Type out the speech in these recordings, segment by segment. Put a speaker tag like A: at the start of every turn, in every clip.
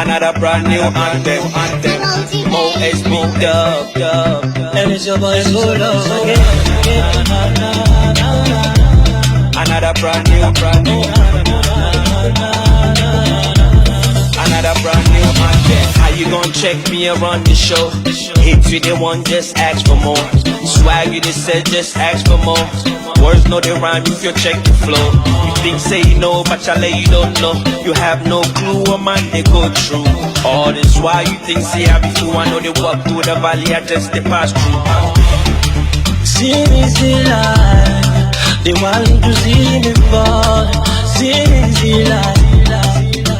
A: Another brand new anthem. Mo SB dub.
B: And it's your boy Solo again.
A: Another brand new. Another brand new anthem. How you gon' check me around the show? Hits you they want, just ask for more. Swag you they said, just ask for more. Words know they rhyme if you check the flow. You think say you know, but I let you don't know. You have no clue what man they go through. All this why you think say I be fool. I know they walk through the valley, I just they pass through.
B: See me see life. They want to see me fall. See me see life.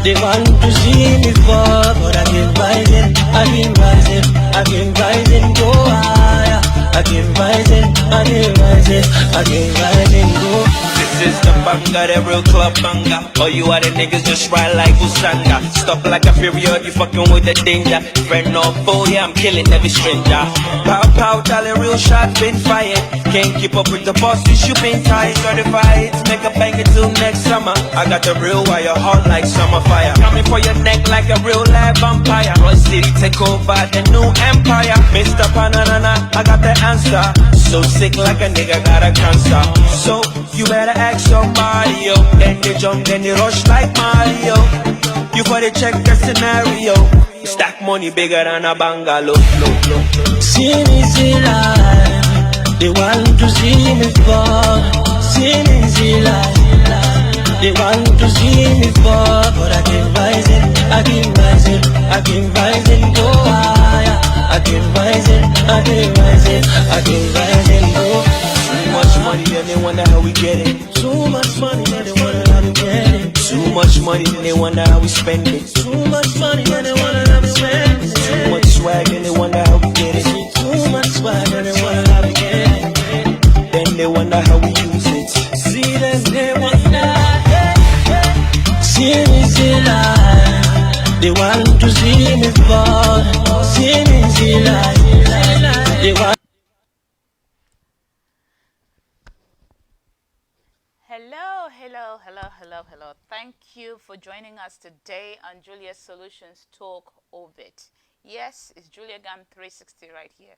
B: They want to see me fall, but I keep rising, I keep rising, I keep rising, go higher. I keep rising, I keep rising, I keep rising, go.
A: This is the banga, the real club banga. All you other niggas just ride like Usanga. Stop like a period, you fucking with the danger. Friend or foe, yeah, I'm killing every stranger. Pow pow, tell a real shot been fired. Can't keep up with the boss, you been tired. Certified, make a bang it till next summer. I got the real wire, hot like summer fire. Coming for your neck like a real live vampire. Roy City take over the new empire. Mr. Panana, I got the answer. So sick like a nigga got a cancer. So you better ask somebody, yo. Then they jump, then they rush like Mario. You gotta check the scenario. Stack money bigger than a bungalow.
B: See me see life. They want to see me fall. See me see life. They want to see me fall, but I keep rising, I keep rising, I keep rising, go higher. I keep rising, I keep rising, I keep rising, go.
A: Too much money and they wonder how we get it.
B: Too much money and they wonder how we get it.
A: Too much money and they wonder how we spend it.
B: Too much money and they wonder how we spend it.
A: Too much swag and they wonder how we get it.
B: Too much swag and they wonder how we get it.
A: Then they wonder how we use it.
B: See them, they wonder. See me see life. They want to see me fall. See me see life. They want.
C: Hello. Thank you for joining us today on Julia's Solutions Talk Orbit. Yes, it's Julia Gham 360 right here,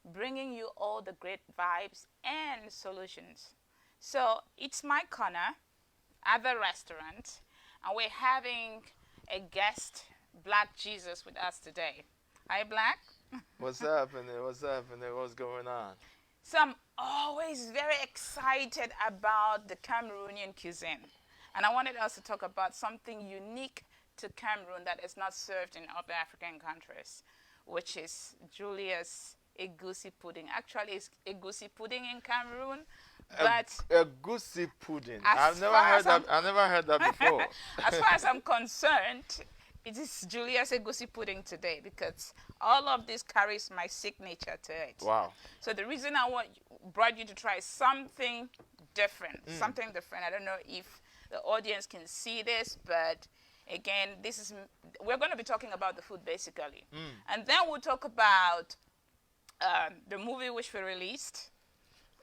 C: bringing you all the great vibes and solutions. So it's my corner at the restaurant, and we're having a guest, Black Jesus, with us today. Hi, Black.
D: What's happening? What's happening? What's going on?
C: So I'm always very excited about the Cameroonian cuisine. And I wanted us to talk about something unique to Cameroon that is not served in other African countries, which is Julia's egusi pudding. Actually, it's egusi pudding in Cameroon, but
D: Egusi pudding. I've never heard that before.
C: as far as I'm concerned, it is Julia's egusi pudding today because all of this carries my signature to it.
D: Wow.
C: So the reason brought you to try something different, I don't know if the audience can see this, but again, we're going to be talking about the food basically. And then we'll talk about the movie which we released.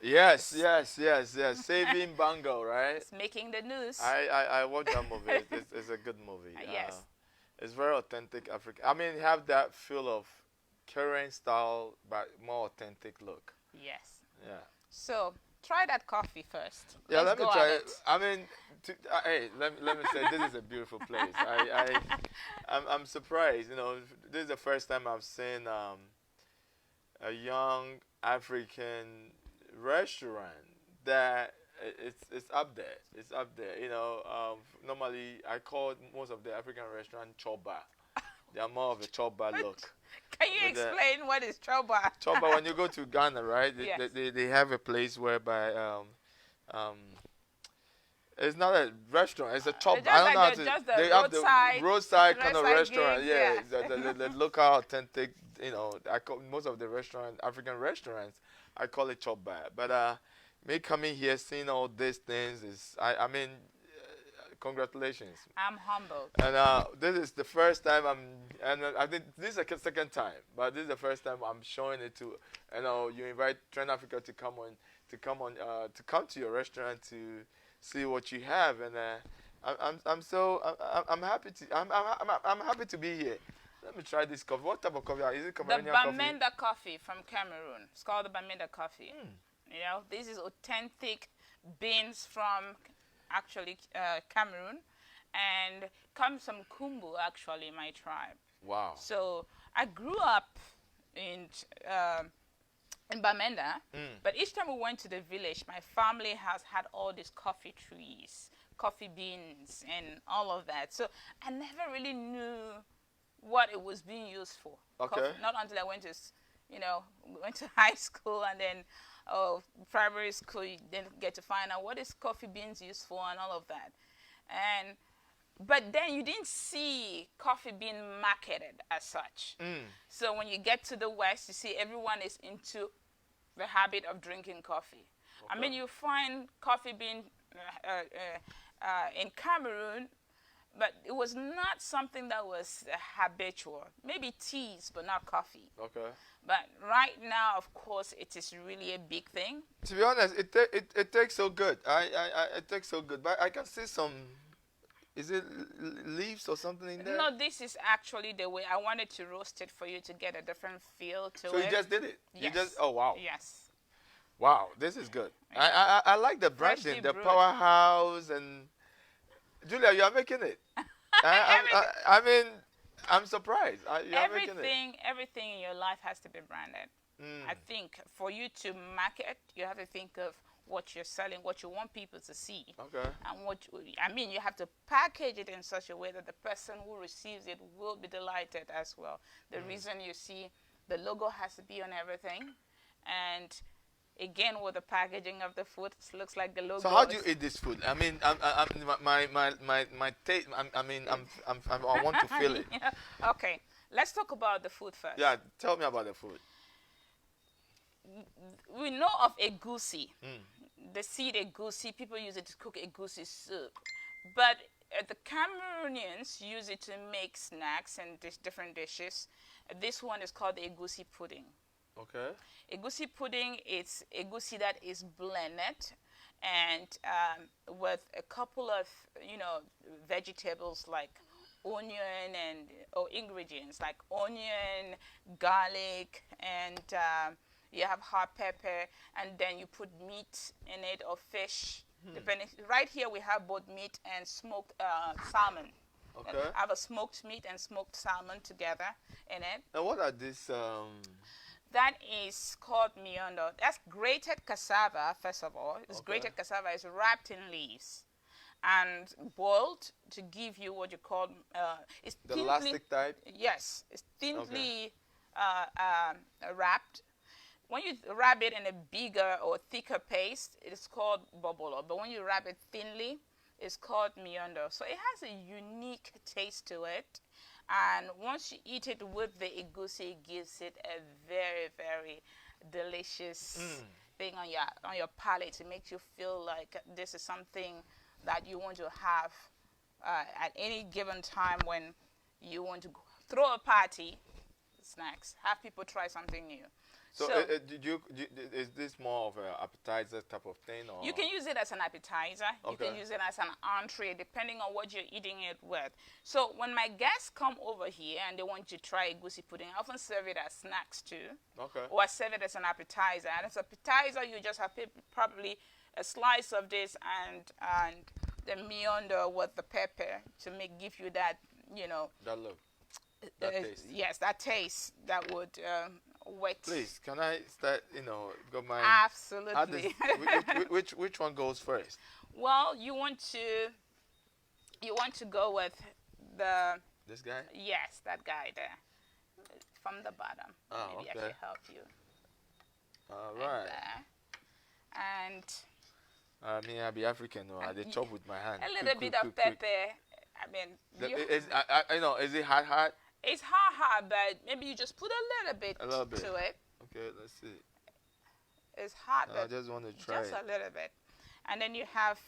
D: Yes. Saving Bango, right?
C: It's making the news.
D: I watched that movie. It's a good movie.
C: Yes.
D: It's very authentic African. I mean, you have that feel of current style, but more authentic look.
C: Yes.
D: Yeah.
C: So try that coffee first.
D: Yeah,
C: Let's
D: let me
C: go
D: try
C: at
D: it. I mean, hey, let me say this is a beautiful place. I'm surprised. You know, this is the first time I've seen a young African restaurant that it's up there. It's up there. You know, normally I call most of the African restaurant choba. They are more of a choba look.
C: Can you explain what is choba?
D: Choba, when you go to Ghana, right?
C: Yes.
D: They have a place whereby it's not a restaurant. It's a choba. I don't know how to. They have the roadside kind of restaurant. Yeah, the local authentic. You know, I call most of the African restaurants, I call it choba. But me coming here, seeing all these things I mean. Congratulations.
C: I'm humbled.
D: And this is the first time I think this is the second time, but this is the first time I'm showing it to, you invite Trend Africa to come to your restaurant to see what you have, and I'm so I'm happy to I'm happy to be here. Let me try this coffee. What type of coffee? Is it
C: The
D: Cameroonian coffee?
C: Bamenda coffee from Cameroon. It's called the Bamenda coffee. You know, this is authentic beans from actually Cameroon, and comes from Kumbu, actually, my tribe.
D: Wow.
C: So I grew up in in Bamenda, but each time we went to the village, my family has had all these coffee trees, coffee beans, and all of that. So I never really knew what it was being used for.
D: Okay.
C: Coffee. Not until I went to, went to high school, and then primary school, you then get to find out what is coffee beans used for and all of that. And but then you didn't see coffee being marketed as such. So when you get to the West, you see everyone is into the habit of drinking coffee. I mean, you find coffee bean in Cameroon, but it was not something that was habitual. Maybe teas, but not coffee.
D: Okay.
C: But right now, of course, it is really a big thing.
D: To be honest, it tastes so good. It tastes so good. But I can see some. Is it leaves or something in there?
C: No, this is actually the way I wanted to roast it for you to get a different feel to it.
D: So you just did it.
C: Yes.
D: You just. Oh wow.
C: Yes.
D: Wow, this is good. I like the branding, the
C: brewed.
D: powerhouse, and Julia, you are making it. I mean, I'm surprised. You are making it.
C: Everything in your life has to be branded. I think for you to market, you have to think of what you're selling, what you want people to see.
D: Okay.
C: And you have to package it in such a way that the person who receives it will be delighted as well. The reason you see the logo has to be on everything, and again with the packaging of the food, it looks like the logo.
D: So how do you eat this food? I mean, my taste. I want to feel it.
C: Okay, let's talk about the food first.
D: Yeah, tell me about the food.
C: We know of egusi. The seed egusi, people use it to cook egusi soup. But the Cameroonians use it to make snacks and different dishes. This one is called the egusi pudding.
D: Okay.
C: Egusi pudding is egusi that is blended and with a couple of, vegetables like onion or ingredients like onion, garlic, and you have hot pepper, and then you put meat in it or fish. Depending. Right here we have both meat and smoked salmon.
D: Okay.
C: I have a smoked meat and smoked salmon together in it.
D: And what are these?
C: That is called miondo. That's grated cassava, first of all. It's grated cassava. It's wrapped in leaves and boiled to give you what you call it's
D: The
C: thinly,
D: elastic type?
C: Yes, it's thinly wrapped. When you wrap it in a bigger or thicker paste, it is called bobolo. But when you wrap it thinly, it's called miondo. So it has a unique taste to it. And once you eat it with the egusi, it gives it a very, very delicious thing on your palate. It makes you feel like this is something that you want to have at any given time when you want to throw a party, snacks, have people try something new.
D: So is this more of an appetizer type of thing? Or?
C: You can use it as an appetizer. You can use it as an entree, depending on what you're eating it with. So when my guests come over here and they want to try egusi pudding, I often serve it as snacks too.
D: Okay.
C: Or I serve it as an appetizer. And as an appetizer, you just have probably a slice of this and the miondo with the pepper to give you that,
D: That look. That taste.
C: Yes, that taste that would wait.
D: Please, can I start? Go my.
C: Absolutely.
D: Which one goes first?
C: Well, you want to go with
D: This guy?
C: Yes, that guy there, from the bottom.
D: Oh,
C: Maybe
D: okay.
C: I can help you.
D: All right.
C: And
D: I mean, I be African, or I they chop with my hand.
C: a little bit of pepper. I mean,
D: is it hot?
C: It's hot, but maybe you just put a little bit to it.
D: Okay, let's see.
C: It's hot,
D: I
C: but
D: just want to try
C: just a little bit. And then you have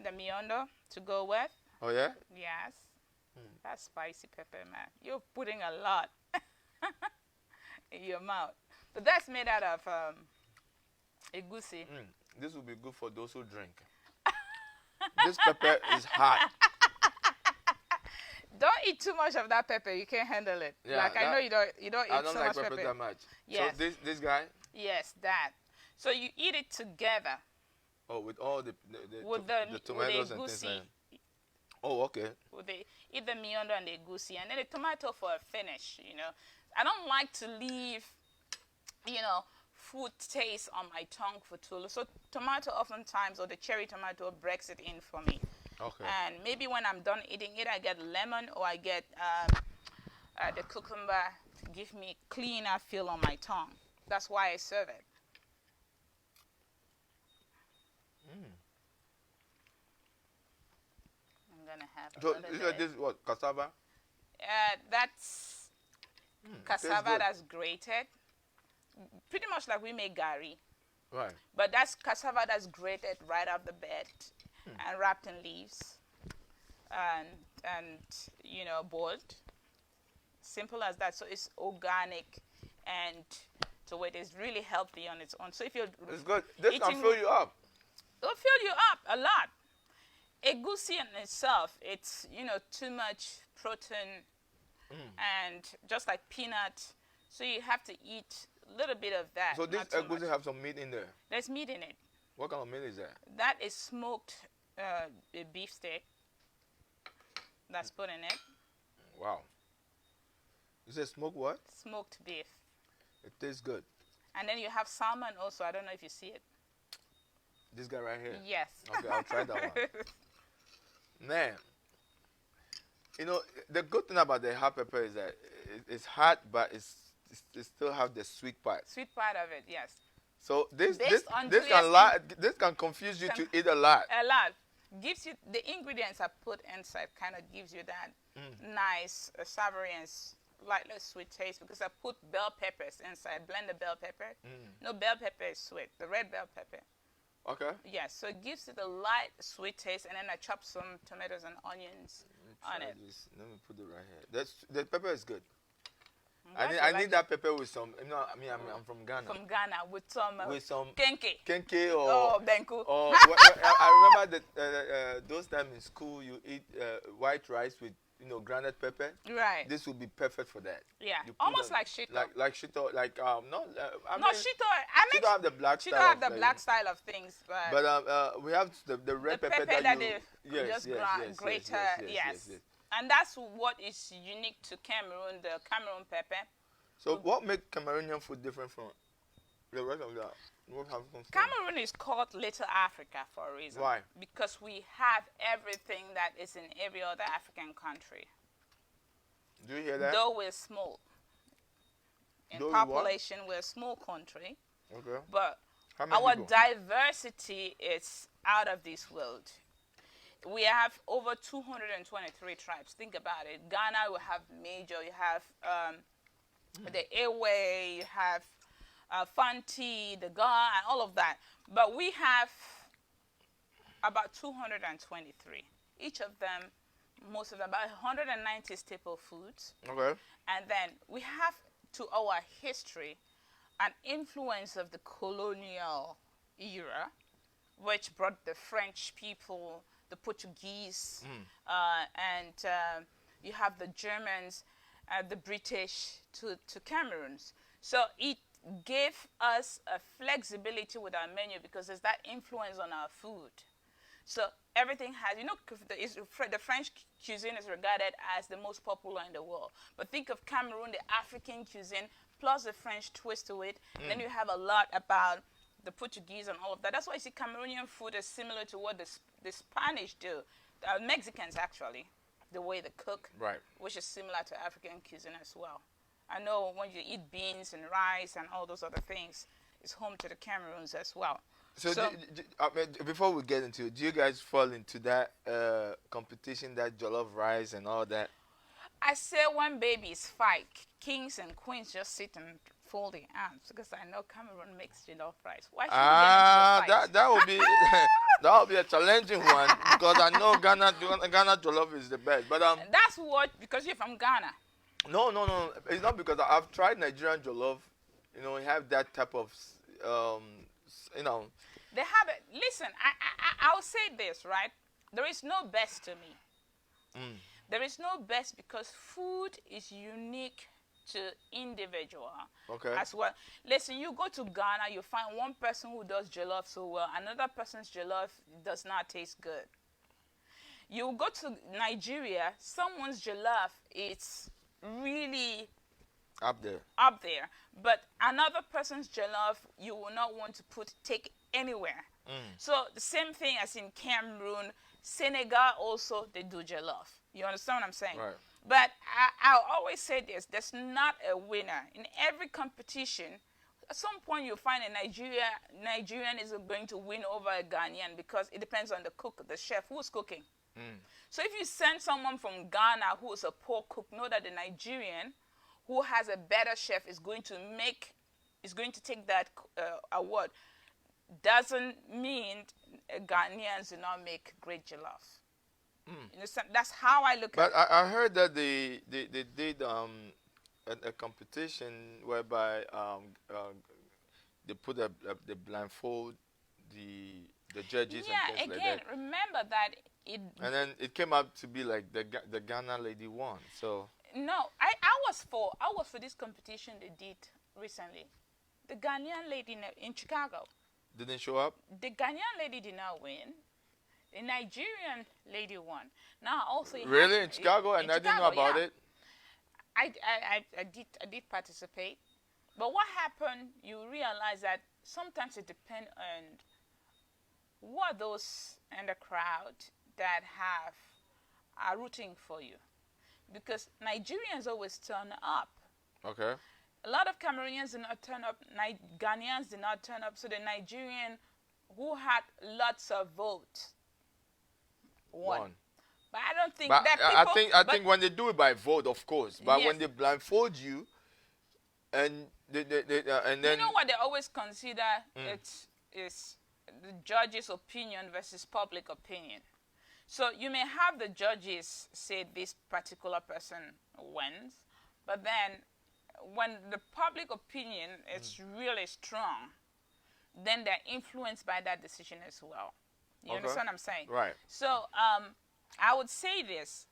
C: the miondo to go with.
D: Oh, yeah?
C: Yes. That's spicy pepper, man. You're putting a lot in your mouth. But that's made out of egusi.
D: This will be good for those who drink. This pepper is hot.
C: Don't eat too much of that pepper. You can't handle it.
D: Yeah,
C: Like I know you don't
D: I
C: eat
D: don't
C: so
D: like
C: much
D: pepper
C: pepper.
D: that much.
C: Yes.
D: So this guy.
C: Yes, that. So you eat it together
D: Oh, with all the
C: with
D: the tomatoes
C: the
D: and things
C: egusi.
D: like that. Oh, okay.
C: With the eat the miondo and the egusi, and then the tomato for a finish. I don't like to leave, food taste on my tongue for too long. So tomato oftentimes, or the cherry tomato, breaks it in for me.
D: Okay.
C: And maybe when I'm done eating it, I get lemon or I get the cucumber to give me cleaner feel on my tongue. That's why I serve it. I'm gonna have
D: So
C: another bit.
D: this is what, cassava?
C: That's
D: Tastes
C: cassava
D: good.
C: that's grated, pretty much like we make gari.
D: Right.
C: But that's cassava that's grated right off the bed and wrapped in leaves and boiled. Simple as that. So it's organic and so it is really healthy on its own. So if you're
D: It's good. This can
C: eating-
D: fill you up.
C: it'll fill you up a lot. Egusi in itself, it's too much protein and just like peanut. So you have to eat a little bit of that.
D: So this
C: not too
D: egusi
C: much.
D: have some meat in there.
C: There's meat in it.
D: What kind of meat is that?
C: That is smoked beef steak that's put in it.
D: Wow. You said smoked what?
C: Smoked beef.
D: It tastes good.
C: And then you have salmon also. I don't know if you see it.
D: This guy right here.
C: Yes.
D: Okay, I'll try that one. Man, the good thing about the hot pepper is that it's hot, but it still have the sweet part.
C: Sweet part of it, yes.
D: So this
C: Based on
D: this
C: Julia's
D: this can confuse you to eat a lot.
C: A lot. Gives you the ingredients I put inside kind of gives you that nice savory and slightly sweet taste because I put bell peppers inside. Blend the bell pepper. No, bell pepper is sweet. The red bell pepper.
D: Okay.
C: Yes, so it gives it a light sweet taste, and then I chop some tomatoes and onions on it.
D: Let me put it right here. The pepper is good.
C: That's
D: I
C: what
D: need that pepper with some. I'm from Ghana.
C: from Ghana with some kenke.
D: Kenke or
C: Oh, benku.
D: or I remember that those times in school you eat white rice with grounded pepper.
C: Right.
D: This would be perfect for that.
C: Yeah.
D: You put
C: Almost
D: a-
C: like shito.
D: Like shito, like I
C: No,
D: mean,
C: shito. I mean,
D: shito have the black
C: shito
D: style.
C: have the black style of things,
D: But we have the red
C: the
D: pepper,
C: pepper
D: that
C: they
D: you
C: just grate. Yes.
D: yes.
C: And that's what is unique to Cameroon, the Cameroon pepper.
D: So what makes Cameroonian food different from the rest of the North African food?
C: Cameroon is called Little Africa for a reason.
D: Why?
C: Because we have everything that is in every other African country.
D: Do you hear that?
C: Though we're small. In
D: Though we what?
C: population, we're a small country.
D: Okay.
C: But
D: How many
C: our
D: people?
C: diversity is out of this world. We have over 223 tribes. Think about it. Ghana, we have Major, you have the Ewe, you have Fanti, the Ga, and all of that. But we have about 223. Each of them, most of them, about 190 staple foods.
D: Okay.
C: And then we have, to our history, an influence of the colonial era, which brought the French people, the Portuguese, and you have the Germans, the British to Cameroons. So it gave us a flexibility with our menu because there's that influence on our food. So everything has, the French cuisine is regarded as the most popular in the world. But think of Cameroon, the African cuisine, plus the French twist to it. And then you have a lot about the Portuguese and all of that. That's why you see Cameroonian food is similar to what the Spanish do. Mexicans, actually, the way they cook,
D: Right.
C: which is similar to African cuisine as well. I know when you eat beans and rice and all those other things, it's home to the Cameroons as well.
D: So, before we get into it, do you guys fall into that competition, that jollof rice and all that?
C: I say when babies fight, kings and queens just sit and fold their arms because I know Cameroon makes jollof rice. Why should we get into the fight?
D: That would be that would be a challenging one because I know Ghana jollof is the best. But
C: That's what, because you're from Ghana.
D: no, it's not because I've tried Nigerian jollof. We have that type of
C: They have it. Listen, I'll say this, right? there is no best to me.
D: Mm.
C: There is no best because food is unique to individual
D: Okay.
C: as well. Listen, you go to Ghana, you find one person who does jollof so well, another person's jollof does not taste good. You go to Nigeria, someone's jollof is really
D: Up there.
C: up there, but another person's jollof you will not want to take anywhere. So the same thing as in Cameroon, Senegal also they do jollof. You understand what I'm saying?
D: Right.
C: But I'll always say this: there's not a winner in every competition. At some point, you'll find a Nigerian is going to win over a Ghanaian because it depends on the cook, the chef who's cooking. So if you send someone from Ghana who is a poor cook, know that the Nigerian who has a better chef is going to take that award. Doesn't mean Ghanaians do not make great jollof. You understand? That's how I look at
D: But
C: it.
D: I heard that they did a competition whereby they put they blindfold the judges
C: Yeah,
D: and things
C: again,
D: like that.
C: remember that it.
D: And then it came out to be like the Ghana lady won. So
C: No, I was for this competition they did recently. The Ghanaian lady in Chicago.
D: didn't show up.
C: The Ghanaian lady did not win. The Nigerian lady won. Now also you
D: Really
C: have-
D: in Chicago, and
C: in
D: I didn't know
C: Chicago,
D: about
C: yeah.
D: it.
C: I did participate, but what happened? You realize that sometimes it depends on what those in the crowd that are rooting for you, because Nigerians always turn up.
D: Okay.
C: A lot of Cameroonians did not turn up. Ghanaians did not turn up. So the Nigerian who had lots of votes won.
D: Won.
C: But I don't think
D: But
C: that
D: I
C: people.
D: think when they do it by vote, of course. But when
C: Yes.
D: they blindfold you, and and then
C: you know what they always consider? It's the judge's opinion versus public opinion. So you may have the judges say this particular person wins, but then when the public opinion is really strong, then they're influenced by that decision as well. You
D: Okay.
C: understand what I'm saying?
D: Right.
C: So I would say this.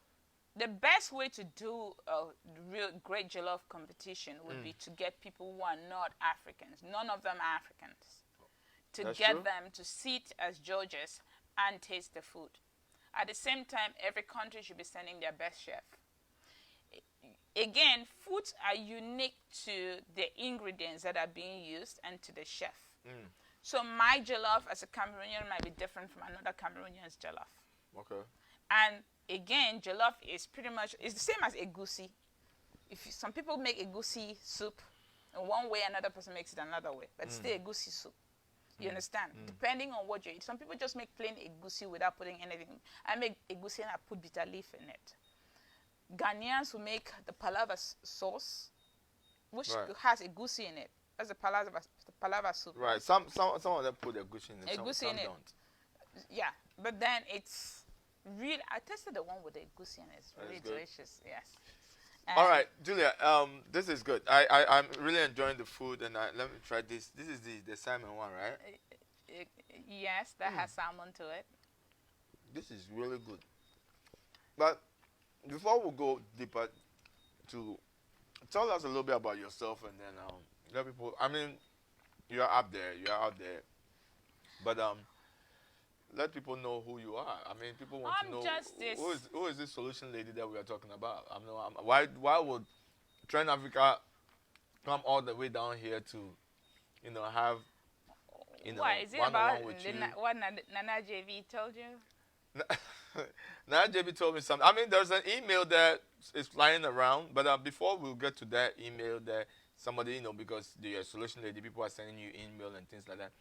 C: The best way to do a real great jollof competition would be to get people who are not Africans, none of them are Africans, to
D: That's
C: get
D: true.
C: them to sit as judges and taste the food. At the same time, every country should be sending their best chef. Again, foods are unique to the ingredients that are being used and to the chef. So my jollof as a Cameroonian might be different from another Cameroonian's jollof.
D: Okay.
C: And again, jollof is pretty much it's the same as egusi. Some people make egusi soup in one way, another person makes it another way, but it's still egusi soup. You understand? Depending on what you eat. Some people just make plain egusi without putting anything. I make egusi and I put bitter leaf in it. Ghanaians who make the palava sauce, which
D: Right.
C: has egusi in it. That's the palava soup.
D: Right. Some of them put their gush in it.
C: Egusi
D: Some
C: in it.
D: don't.
C: Yeah, but then it's really. I tasted the one with the egusi and it's really
D: good.
C: delicious. Yes.
D: All right, Julia. This is good. I'm really enjoying the food, and let me try this. This is the salmon one, right?
C: Yes, that has salmon to it.
D: This is really good. But before we go deeper, to tell us a little bit about yourself, and then let people. I mean, you are out there. You are out there. But let people know who you are. I mean, people want to
C: I'm
D: know
C: just this-
D: who is this solution lady that we are talking about. Why would Trend Africa come all the way down here to, have,
C: Why is it
D: one-on-one
C: about
D: with
C: the
D: you?
C: what Nana JV told you?
D: Now JB told me something. I mean, there's an email that is flying around, but before we get to that email, that somebody, because the solution lady, people are sending you email and things like that.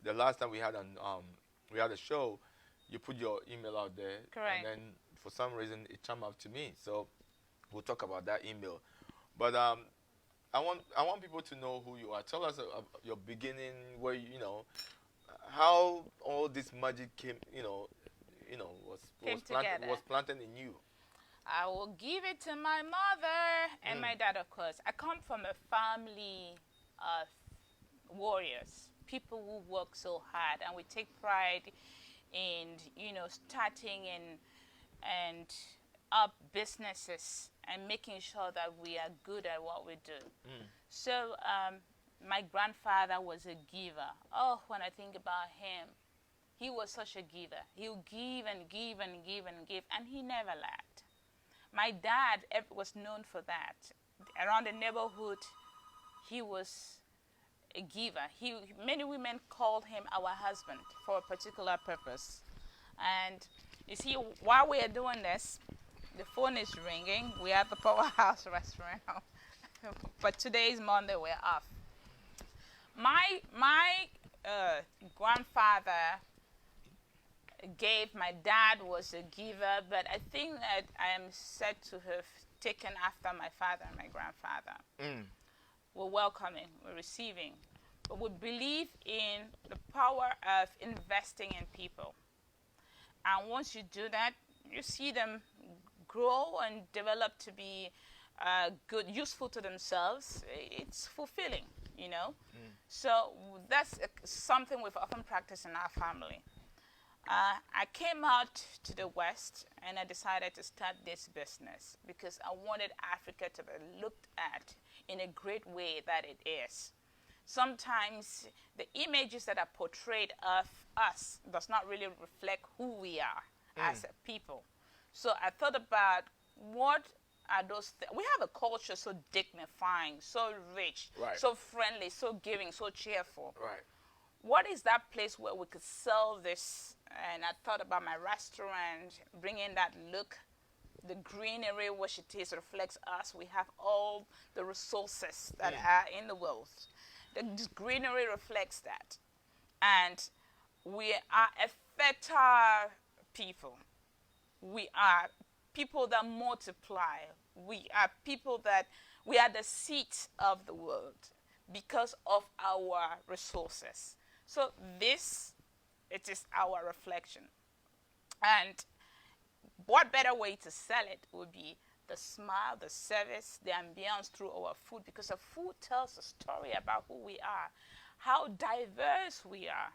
D: The last time we had a show, you put your email out there,
C: Correct.
D: and then for some reason it came up to me. So we'll talk about that email. But I want people to know who you are. Tell us your beginning, where how all this magic came, was planted in you.
C: I will give it to my mother and my dad, of course. I come from a family of warriors, people who work so hard, and we take pride in, starting and up businesses and making sure that we are good at what we do. So my grandfather was a giver. Oh, when I think about him, he was such a giver. He would give and give and give and give, and he never lacked. My dad was known for that. Around the neighborhood, he was a giver. Many women called him our husband for a particular purpose. And you see, while we are doing this, the phone is ringing. We are at the Powerhouse restaurant, but today is Monday. We're off. My grandfather gave. My dad was a giver, but I think that I am said to have taken after my father and my grandfather. We're welcoming, we're receiving, but we believe in the power of investing in people. And once you do that, you see them grow and develop to be good, useful to themselves. It's fulfilling, So that's something we've often practiced in our family. I came out to the West and I decided to start this business because I wanted Africa to be looked at in a great way that it is. Sometimes the images that are portrayed of us does not really reflect who we are as a people. So I thought about what are those we have a culture so dignifying, so rich,
D: Right.
C: so friendly, so giving, so cheerful.
D: Right.
C: What is that place where we could sell this? And I thought about my restaurant, bringing that look. The greenery, which it is, reflects us. We have all the resources that are in the world. The greenery reflects that. And we are a fertile people. We are people that multiply. We are people we are the seat of the world because of our resources. So it is our reflection. And what better way to sell it would be the smile, the service, the ambience through our food, because the food tells a story about who we are, how diverse we are.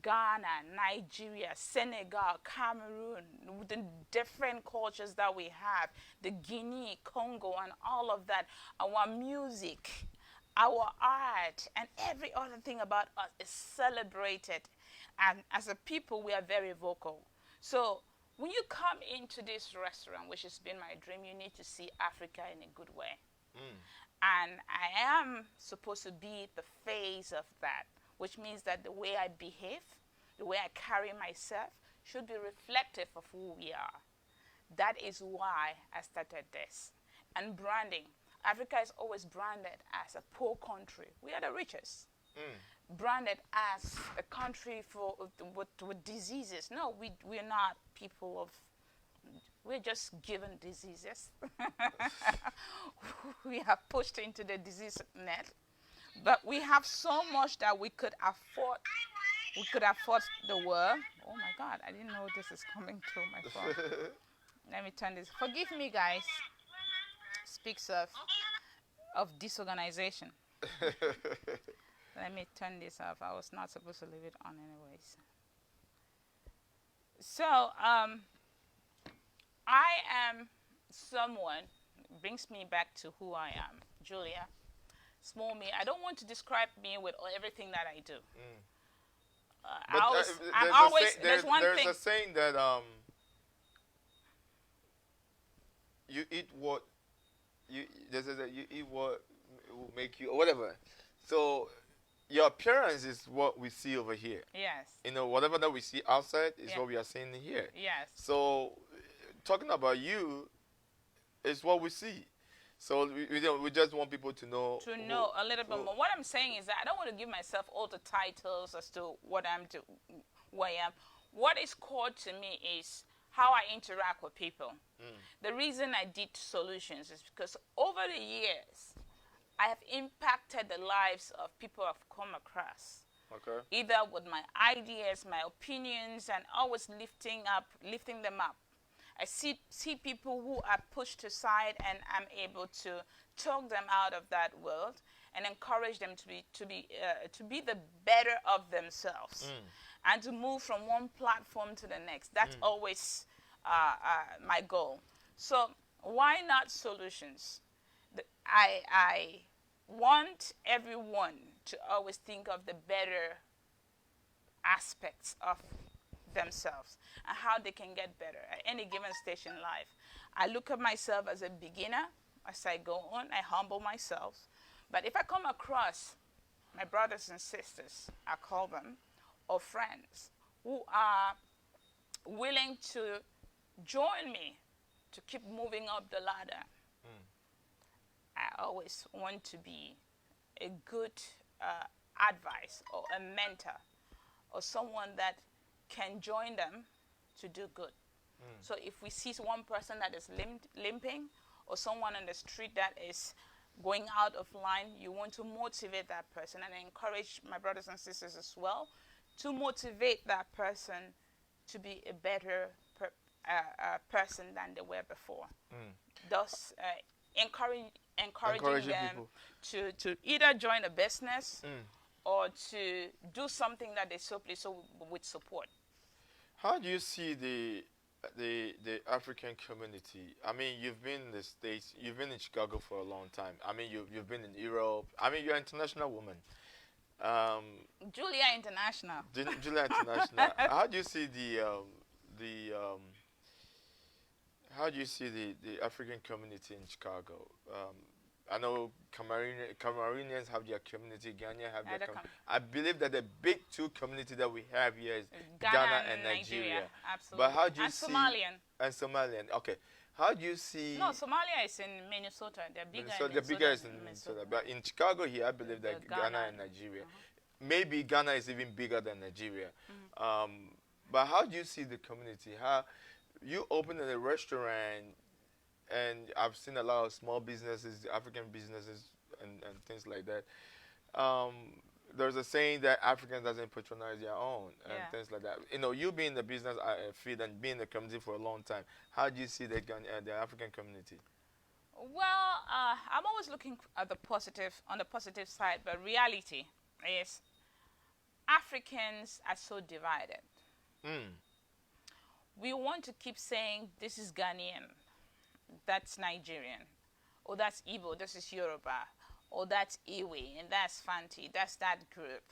C: Ghana, Nigeria, Senegal, Cameroon, the different cultures that we have, the Guinea, Congo, and all of that, our music, our art, and every other thing about us is celebrated. And as a people, we are very vocal. So when you come into this restaurant, which has been my dream, you need to see Africa in a good way. And I am supposed to be the face of that, which means that the way I behave, the way I carry myself, should be reflective of who we are. That is why I started this. And branding. Africa is always branded as a poor country. We are the richest. Branded as a country with diseases. No, we're not people of, we're just given diseases. We are pushed into the disease net. But we have so much that we could afford. We could afford the world. Oh my God, I didn't know this is coming through my phone. Let me turn this. Forgive me, guys. Speaks of disorganization. Let me turn this off. I was not supposed to leave it on anyways. So, I am someone, brings me back to who I am, Julia. Small me. I don't want to describe me with everything that I do.
D: There's a saying that you eat what you eat what will make you, or whatever. So your appearance is what we see over here.
C: Yes.
D: Whatever that we see outside is what we are seeing here.
C: Yes.
D: So talking about you is what we see. So we just want people to know.
C: To know a little bit more. What I'm saying is that I don't want to give myself all the titles as to what I'm who I am. What is core to me is how I interact with people. The reason I did solutions is because over the years, I have impacted the lives of people I've come across.
D: Okay.
C: Either with my ideas, my opinions, and always lifting them up. I see people who are pushed aside, and I'm able to talk them out of that world. and encourage them to be the better of themselves, and to move from one platform to the next. That's always my goal. So why not solutions? I want everyone to always think of the better aspects of themselves and how they can get better at any given stage in life. I look at myself as a beginner. As I go on, I humble myself. But if I come across my brothers and sisters, I call them, or friends, who are willing to join me to keep moving up the ladder, I always want to be a good advice or a mentor or someone that can join them to do good. So if we see one person that is limping, or someone on the street that is going out of line, you want to motivate that person, and encourage my brothers and sisters as well to motivate that person to be a better person than they were before. Thus, encouraging them to either join a business or to do something that they so please with support.
D: How do you see the African community? I mean, you've been in the States, you've been in Chicago for a long time. I mean, you've been in Europe. I mean, you're an international woman.
C: Julia International.
D: Julia International. How do you see how do you see the African community in Chicago? I know Cameroonians have their community, Ghanaians have their community. I believe that the big two community that we have here is Ghana and Nigeria.
C: Absolutely.
D: But how do you see...
C: Somalian.
D: And Somalian. Okay. How do you see...
C: No, Somalia is in Minnesota. They're bigger
D: so
C: in
D: the
C: Minnesota.
D: biggest in Minnesota. But in Chicago here, I believe that Ghana and Nigeria. Maybe Ghana is even bigger than Nigeria. But how do you see the community? How you open a restaurant, and I've seen a lot of small businesses, African businesses, and things like that. There's a saying that Africans doesn't patronize their own, and things like that. You know, you being in the business field and being in the community for a long time, how do you see the African community?
C: Well, I'm always looking at on the positive side, but reality is Africans are so divided. We want to keep saying this is Ghanaian, that's Nigerian, or that's Igbo, this is Yoruba, or that's Iwi, and that's Fanti, that's that group.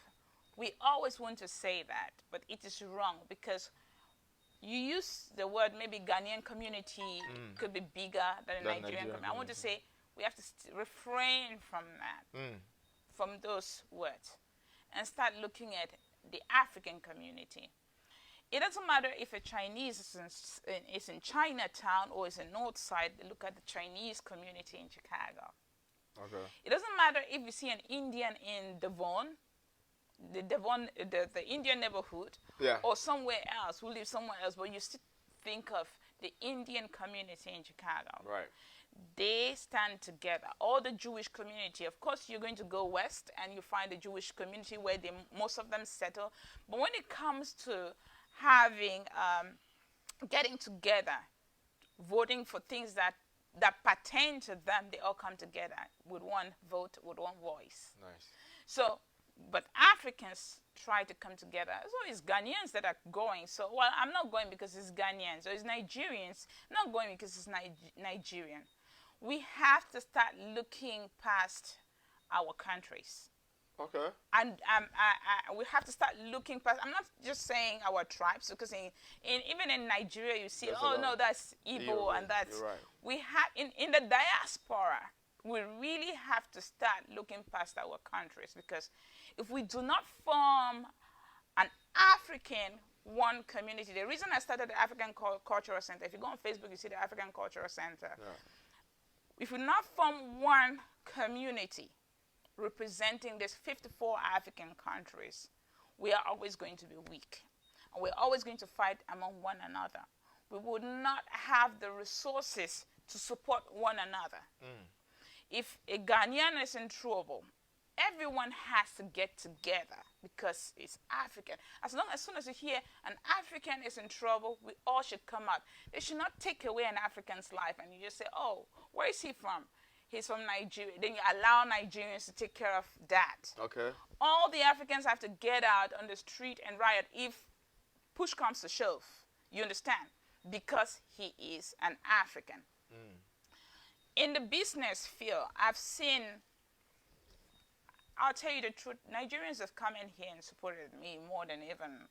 C: We always want to say that, but it is wrong, because you use the word, maybe Ghanaian community could be bigger than a Nigerian community. I want to say we have to refrain from that, from those words, and start looking at the African community. It doesn't matter if a Chinese is in Chinatown or is in Northside. Look at the Chinese community in Chicago.
D: Okay.
C: It doesn't matter if you see an Indian in Devon, the Indian neighborhood, or somewhere else, who lives somewhere else, but you still think of the Indian community in Chicago.
D: Right.
C: They stand together. All the Jewish community, of course, you're going to go west and you find the Jewish community where most of them settle. But when it comes to having, getting together, voting for things that pertain to them, they all come together with one vote, with one voice.
D: Nice.
C: So, but Africans try to come together. So it's Ghanaians that are going. So, well, I'm not going because it's Ghanaians. Or it's Nigerians. I'm not going because it's Nigerian. We have to start looking past our countries.
D: Okay.
C: And we have to start looking past. I'm not just saying our tribes, because even in Nigeria you see, no, that's Igbo and that's.
D: You're right.
C: We have in the diaspora, we really have to start looking past our countries, because if we do not form an African one community, the reason I started the African Cultural Center, if you go on Facebook, you see the African Cultural Center. Yeah. If we not form one community representing these 54 African countries, we are always going to be weak. And we're always going to fight among one another. We would not have the resources to support one another. If a Ghanaian is in trouble, everyone has to get together because it's African. As soon as you hear an African is in trouble, we all should come out. They should not take away an African's life and you just say, oh, where is he from? he's from Nigeria. Then you allow Nigerians to take care of that.
D: Okay.
C: All the Africans have to get out on the street and riot if push comes to shove. You understand? Because he is an African. In the business field, I've seen, I'll tell you the truth, Nigerians have come in here and supported me more than even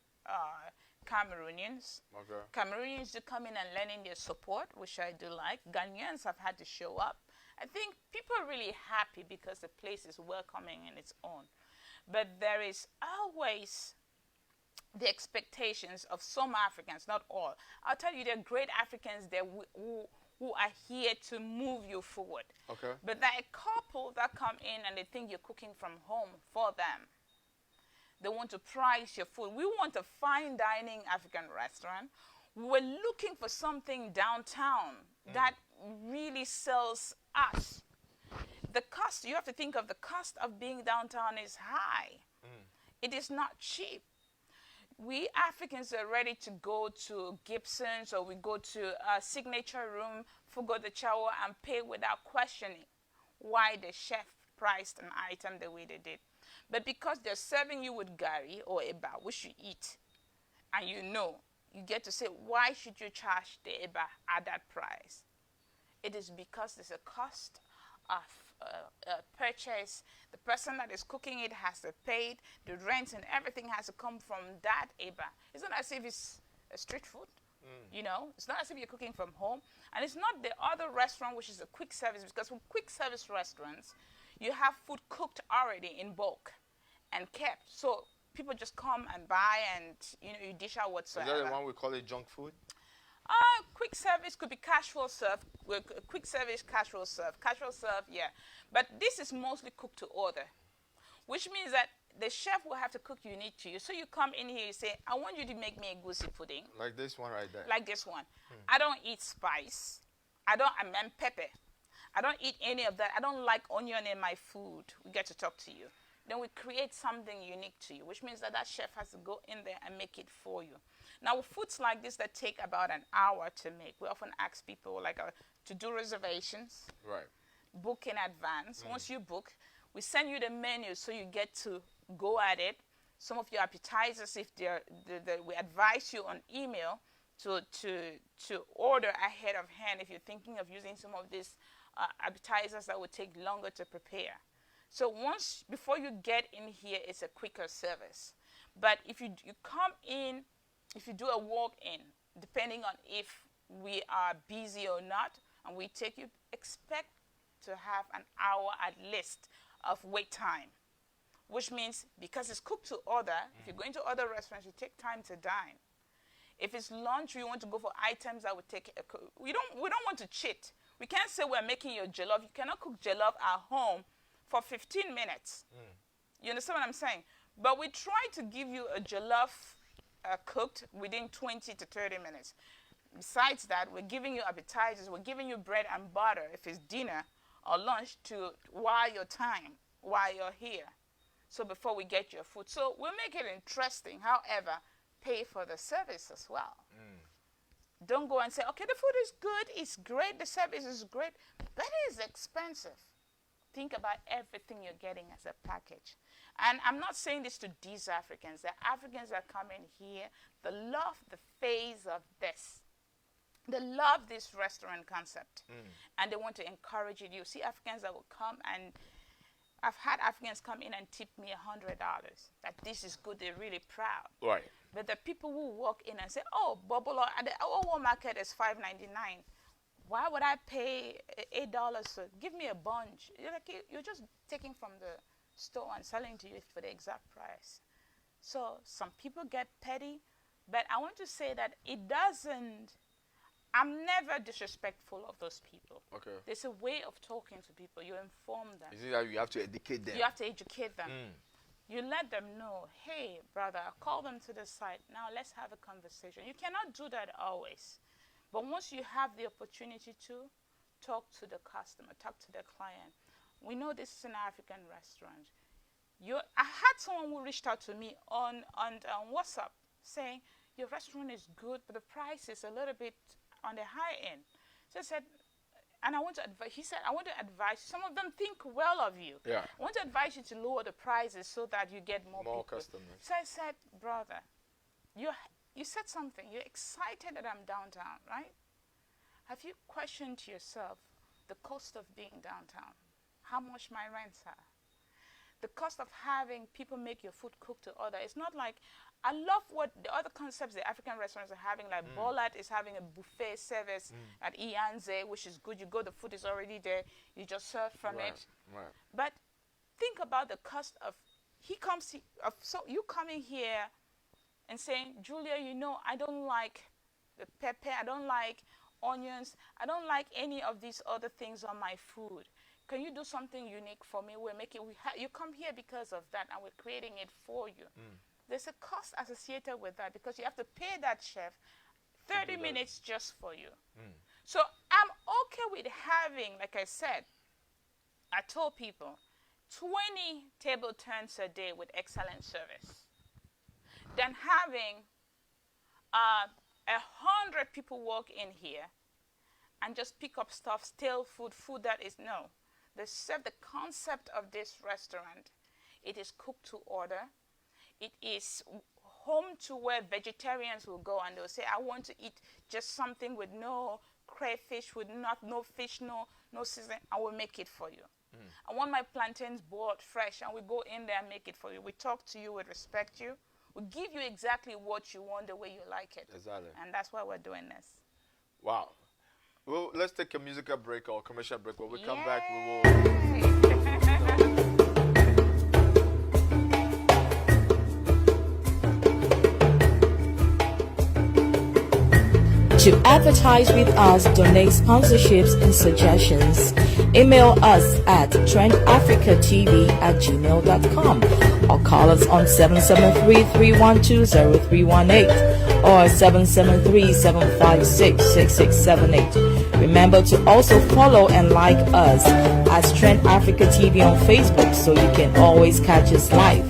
C: Cameroonians.
D: Okay.
C: Cameroonians do come in and lend in their support, which I do like. Ghanaians have had to show up. I think people are really happy because the place is welcoming in its own. But there is always the expectations of some Africans, not all. I'll tell you, there are great Africans there who are here to move you forward.
D: Okay.
C: But there are a couple that come in and they think you're cooking from home for them. They want to price your food. We want a fine dining African restaurant. We're looking for something downtown that really sells us. The cost, you have to think of the cost of being downtown is high. It is not cheap. We Africans are ready to go to Gibson's or we go to a signature room, Fugo the Chow, and pay without questioning why the chef priced an item the way they did. But because they're serving you with gari or eba, which you eat, and you know, you get to say, why should you charge the eba at that price? It is because there's a cost of purchase. The person that is cooking it has to pay it. The rent and everything has to come from that eba. It's not as if it's a street food. You know, it's not as if you're cooking from home. And it's not the other restaurant, which is a quick service, because with quick service restaurants, you have food cooked already in bulk and kept. So people just come and buy and, you know, you dish out whatsoever.
D: Is that the one we call it junk food?
C: Quick service could be casual serve. Quick service, casual serve. Casual serve, yeah. But this is mostly cooked to order, which means that the chef will have to cook unique to you. So you come in here, you say, I want you to make me a goosey pudding.
D: Like this one right there.
C: Like this one. I don't eat spice. I mean pepper. I don't eat any of that. I don't like onion in my food. We get to talk to you. Then we create something unique to you, which means that that chef has to go in there and make it for you. Now, with foods like this that take about an hour to make, we often ask people to do reservations,
D: Right.
C: book in advance. Once you book, we send you the menu so you get to go at it. Some of your appetizers, if we advise you on email to order ahead of hand if you're thinking of using some of these appetizers that would take longer to prepare. So before you get in here, it's a quicker service. But if you come in, if you do a walk-in, depending on if we are busy or not, and we take you, expect to have an hour at least of wait time, which means because it's cooked to order, if you're going to other restaurants, you take time to dine. If it's lunch, you want to go for items that would take, we don't want to cheat. We can't say we're making your jollof. You cannot cook jollof at home for 15 minutes. You understand what I'm saying? But we try to give you a jollof cooked within 20 to 30 minutes. Besides that, we're giving you appetizers. We're giving you bread and butter if it's dinner or lunch to while you're here. So before we get your food. So we'll make it interesting. However, pay for the service as well. Don't go and say, okay, the food is good, it's great, the service is great, but it is expensive. Think about everything you're getting as a package. And I'm not saying this to these Africans. The Africans that come in here, they love the phase of this. They love this restaurant concept. And they want to encourage it. You see Africans that will come, and I've had Africans come in and tip me $100. That this is good, they're really proud.
D: Right.
C: But the people who walk in and say, oh, bubble at the our market is $5.99. Why would I pay $8? So give me a bunch. You're just taking from the store and selling to you for the exact price. So some people get petty, but I want to say that it doesn't. I'm never disrespectful of those people.
D: Okay.
C: There's a way of talking to people. You inform them.
D: Is it that you have to educate them?
C: You have to educate them. You let them know, hey, brother, call them to the side. Now let's have a conversation. You cannot do that always. But once you have the opportunity to talk to the customer, talk to the client, we know this is an African restaurant. I had someone who reached out to me on WhatsApp saying, your restaurant is good, but the price is a little bit on the high end. So I said, And I want to advise, he said, I want to advise, some of them think well of you.
D: Yeah.
C: I want to advise you to lower the prices so that you get more people.
D: customers.
C: So I said, brother, you said something. You're excited that I'm downtown, right? Have you questioned yourself the cost of being downtown? How much my rents are? The cost of having people make your food cooked to order. It's not like, I love what the other concepts the African restaurants are having, like Bolat is having a buffet service at Ianze, which is good. You go, the food is already there. You just serve from it.
D: Right.
C: But think about the cost of, so you coming here and saying, Julia, you know, I don't like the pepper, I don't like onions, I don't like any of these other things on my food. Can you do something unique for me? We'll make it. You come here because of that, and we're creating it for you. There's a cost associated with that because you have to pay that chef 30 minutes just for you. So I'm okay with having, like I said, I told people, 20 table turns a day with excellent service than having 100 people walk in here and just pick up stuff, stale food that is no. The concept of this restaurant, it is cooked to order. It is home to where vegetarians will go and they'll say, I want to eat just something with no crayfish, with no fish, no seasoning. I will make it for you. I want my plantains boiled fresh, and we go in there and make it for you. We talk to you, we respect you. We give you exactly what you want, the way you like it.
D: Exactly.
C: And that's why we're doing this.
D: Wow. Well, let's take a musical break or commercial break. When we come back, we will.
E: To advertise with us, donate sponsorships and suggestions, email us at trendafricatv@gmail.com or call us on 773-312-0318 or 773-756-6678. Remember to also follow and like us as Trend Africa TV on Facebook so you can always catch us live.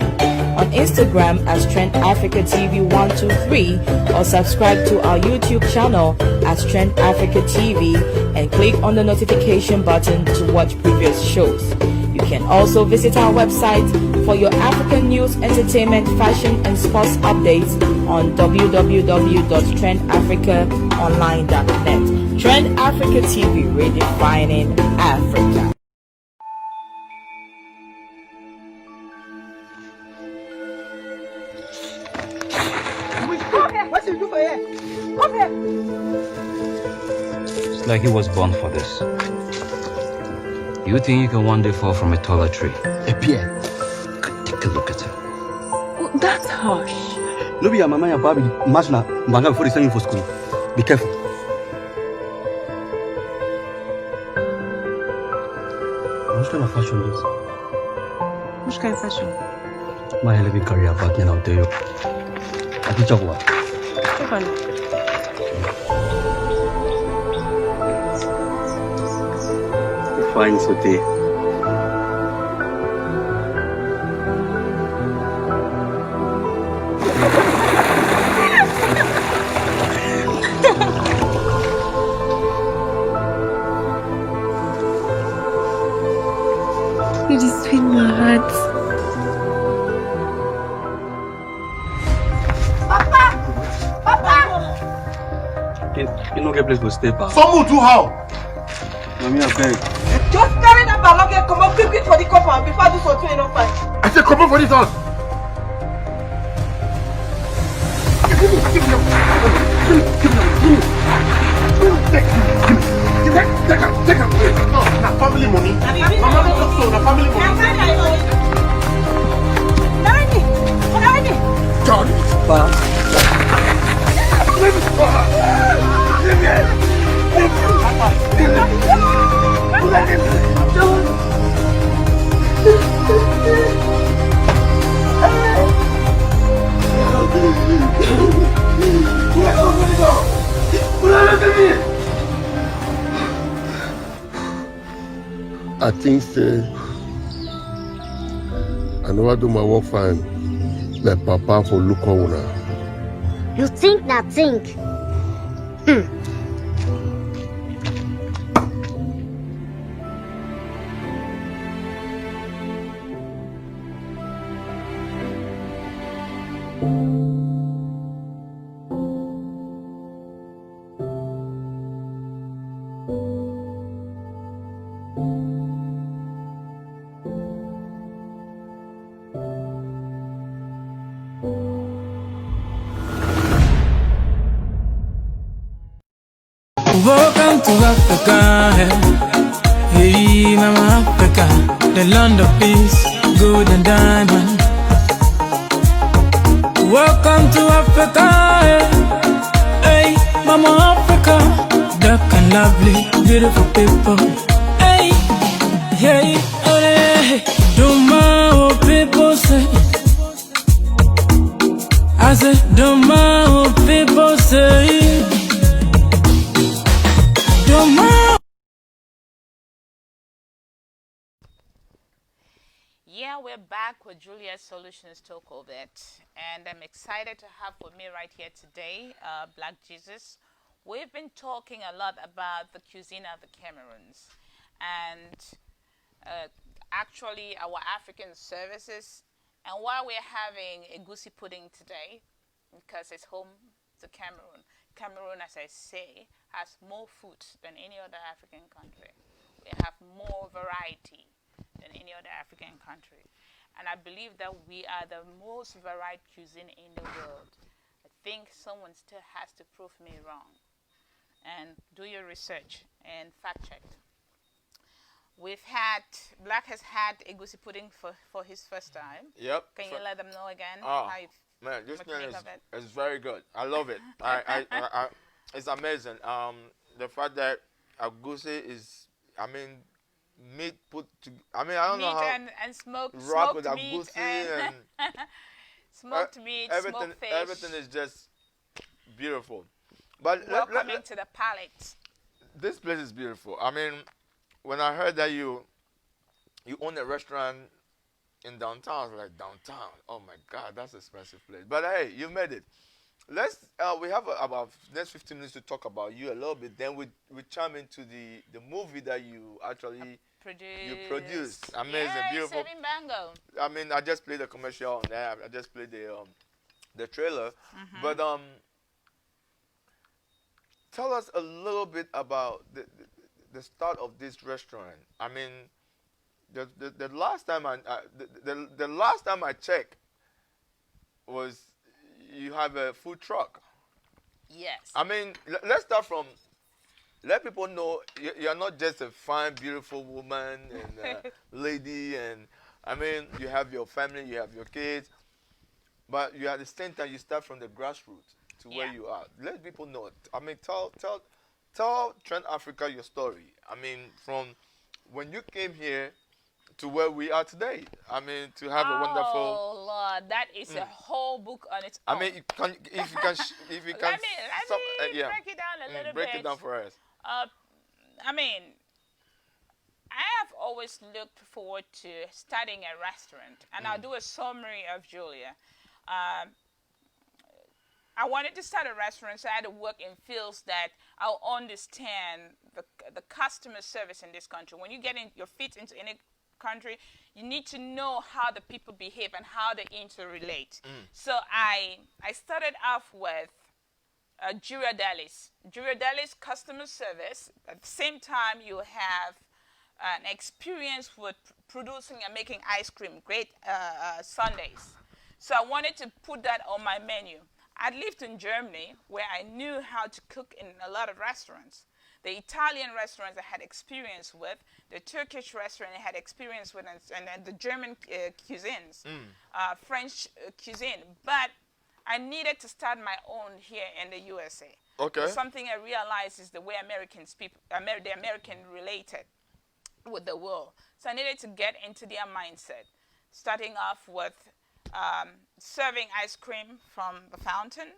E: On Instagram as Trend Africa TV 123 or subscribe to our YouTube channel as Trend Africa TV and click on the notification button to watch previous shows. You can also visit our website for your African news, entertainment, fashion and sports updates on www.trendafricaonline.net. Trend Africa TV, redefining Africa.
F: What you do for here? Come here.
G: It's like he was born for this. You think you can one day fall from a taller tree?
H: Pierre,
G: Take a look at him.
I: Oh, that's harsh.
H: no be your mama and baby match na banga before they send you for school. Be careful. Which kind of fashion is this?
I: Which kind of fashion?
H: My hell, we carry a bag now. Tell you. I teach you what. Fine, Sote.
I: You just feel my heart.
H: You know get place to stay, pa.
F: Someone do how?
H: Mommy, I beg.
F: Just carry that bag and come up quickly for the compound before I do something you don't find.
J: I said, come on for this house. Take her. No, na family money. Mama don't talk so, na family money. John.
H: Pa.
J: I think I know I do my work fine. Let Papa for look on una.
K: You think that think?
B: Welcome to Africa, hey, Mama Africa, the land of peace, gold and diamond. Welcome to Africa, hey, Mama Africa, dark and lovely, beautiful people. Hey, hey, hey, don't mind what people say. I said, don't mind what people say. Don't mind.
C: Yeah, we're back with Julia's Solutions Talk over it, and I'm excited to have with me right here today, Black Jesus. We've been talking a lot about the cuisine of the Cameroons, and actually our African services. And why we're having a goosey pudding today, because it's home to Cameroon. Cameroon, as I say, has more food than any other African country. We have more variety than any other African country. And I believe that we are the most varied cuisine in the world. I think someone still has to prove me wrong. And do your research and fact check. Black has had a goosey pudding for his first time.
D: Yep.
C: Can you let them know again
D: Oh,
C: how you
D: man, this
C: what
D: thing
C: you make of it?
D: is very good. I love it. It's amazing. The fact that agusi is, I mean, meat put to, I mean, I don't know how
C: and smoked
D: with
C: meat
D: agusi
C: and smoked meat, smoked fish.
D: Everything is just beautiful. But
C: welcoming to the palate.
D: This place is beautiful. I mean, when I heard that you own a restaurant in downtown, I was like, downtown? Oh my God, that's an expensive place. But hey, you made it. Let's we have about next 15 minutes to talk about you a little bit. Then we chime into the movie that you actually produced. Amazing,
C: yeah,
D: beautiful.
C: Saving Bango.
D: I mean, I just played the commercial on that. I just played the trailer. But tell us a little bit about the start of this restaurant. I mean, the last time the last time I checked was you have a food truck.
C: Yes.
D: I mean, let's start from, let people know you're not just a fine, beautiful woman and lady, and I mean, you have your family, you have your kids, but you at the same time you start from the grassroots to where you are. Let people know. I mean, tell Trend Africa your story. I mean, from when you came here to where we are today. I mean, to have a wonderful.
C: Oh Lord, that is a whole book on its own.
D: I mean, if you can,
C: let me break it down a little bit.
D: Break it down for us.
C: I mean, I have always looked forward to starting a restaurant, and I'll do a summary of Julia. I wanted to start a restaurant, so I had to work in fields that I'll understand the customer service in this country. When you get your feet into any country, you need to know how the people behave and how they interrelate. So I started off with Jura Delis. Jura Delis customer service. At the same time, you have an experience with producing and making ice cream, great sundaes. So I wanted to put that on my menu. I lived in Germany, where I knew how to cook in a lot of restaurants. The Italian restaurants I had experience with, the Turkish restaurant I had experience with, and the German cuisines, French cuisine. But I needed to start my own here in the USA.
D: Okay.
C: So something I realized is the way the American related with the world. So I needed to get into their mindset, starting off with serving ice cream from the fountain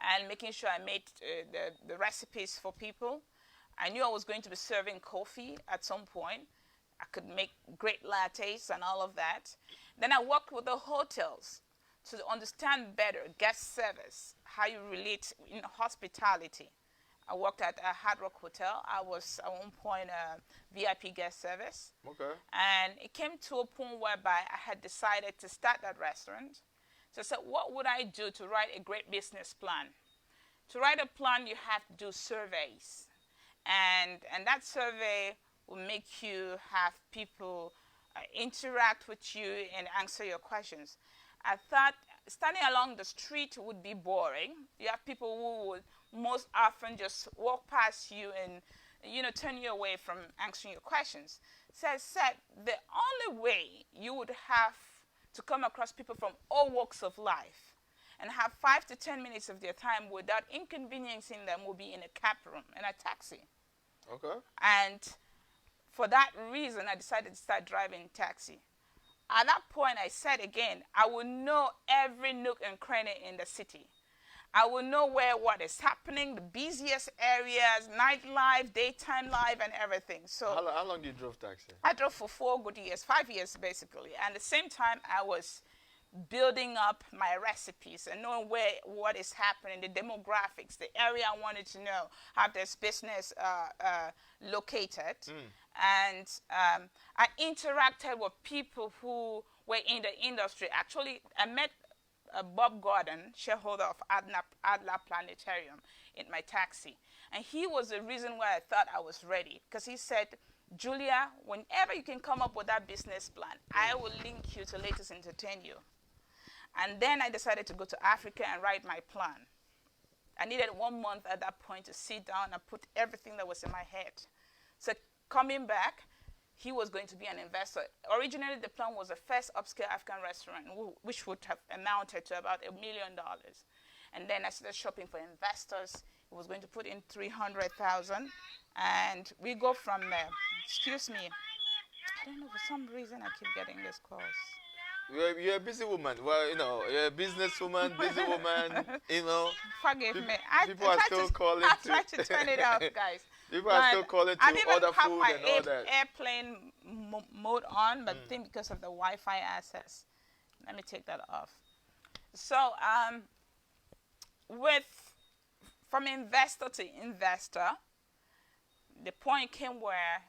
C: and making sure I made the recipes for people. I knew I was going to be serving coffee at some point. I could make great lattes and all of that. Then I worked with the hotels to understand better guest service, how you relate in hospitality. I worked at a Hard Rock Hotel. I was at one point VIP guest service.
D: Okay.
C: And it came to a point whereby I had decided to start that restaurant. So I said, what would I do to write a great business plan? To write a plan, you have to do surveys. And that survey will make you have people interact with you and answer your questions. I thought standing along the street would be boring. You have people who would most often just walk past you and, turn you away from answering your questions. So I said, the only way you would have to come across people from all walks of life and have 5 to 10 minutes of their time without inconveniencing them will be in a cab room, in a taxi.
D: Okay.
C: And for that reason, I decided to start driving taxi. At that point, I said again, I will know every nook and cranny in the city. I will know where what is happening, the busiest areas, nightlife, daytime life, and everything. So
D: how long did you drove taxi?
C: I drove for 4 good years, 5 years basically. And at the same time, I was building up my recipes and knowing what is happening, the demographics, the area I wanted to know, how this business located. And I interacted with people who were in the industry. Actually, I met Bob Gordon, shareholder of Adler Planetarium, in my taxi. And he was the reason why I thought I was ready. Because he said, Julia, whenever you can come up with that business plan, I will link you to Latest Entertain You. And then I decided to go to Africa and write my plan. I needed 1 month at that point to sit down and put everything that was in my head. So coming back, he was going to be an investor. Originally, the plan was a first upscale African restaurant, which would have amounted to about $1 million. And then I started shopping for investors. He was going to put in $300,000, and we go from there. Excuse me. I don't know, for some reason I keep getting this calls.
D: You're a busy woman. Well, you're a businesswoman, busy woman,
C: Forgive me.
D: People are still calling.
C: I try to turn it off, guys.
D: People are still calling to order food and all that.
C: Airplane mode on, but I think because of the Wi-Fi access. Let me take that off. So, from investor to investor, the point came where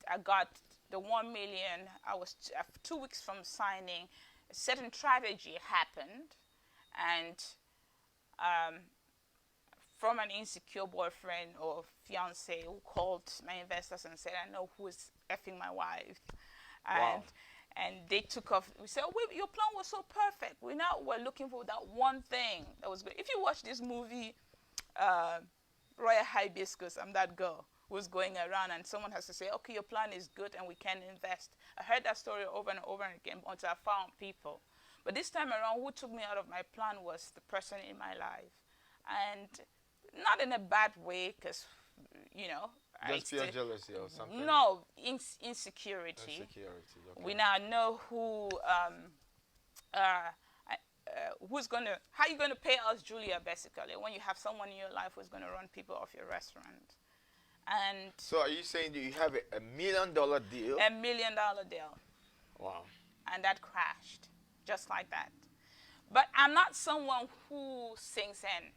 C: I got the 1 million. I was 2 weeks from signing. A certain tragedy happened, and from an insecure boyfriend or fiance who called my investors and said, I know who is effing my wife. And they took off. We said, oh, your plan was so perfect. We're looking for that one thing that was good. If you watch this movie, Royal Hibiscus, I'm that girl who's going around and someone has to say, okay, your plan is good and we can invest. I heard that story over and over again until I found people. But this time around, who took me out of my plan was the person in my life. And not in a bad way, because,
D: just pure jealousy or something?
C: No, insecurity.
D: Okay.
C: We now know who's going to, how you going to pay us, Julia, basically, when you have someone in your life who's going to run people off your restaurant. And
D: so are you saying that you have a $1 million deal?
C: $1 million deal.
D: Wow.
C: And that crashed, just like that. But I'm not someone who sinks in.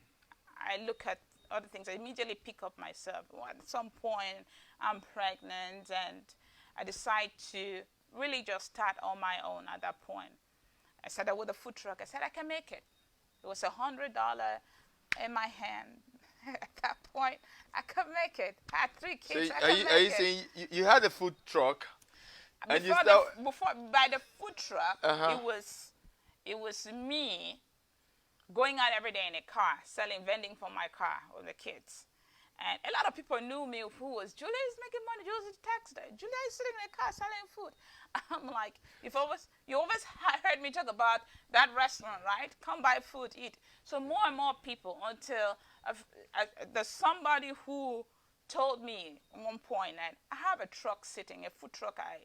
C: I look at other things. I immediately pick up myself. Well, at some point, I'm pregnant, and I decide to really just start on my own at that point. I started with a food truck. I said, I can make it. It was $100 in my hand. At that point, I could make it. I had 3 kids.
D: So are you saying you had a food truck?
C: By the food truck, it was me going out every day in a car, vending for my car with the kids. And a lot of people knew me who was, Julia is making money, Julia's a tax day. Julia is sitting in a car selling food. I'm like, you always heard me talk about that restaurant, right? Come buy food, eat. So more and more people until there's somebody who told me at one point that I have a truck sitting, a food truck I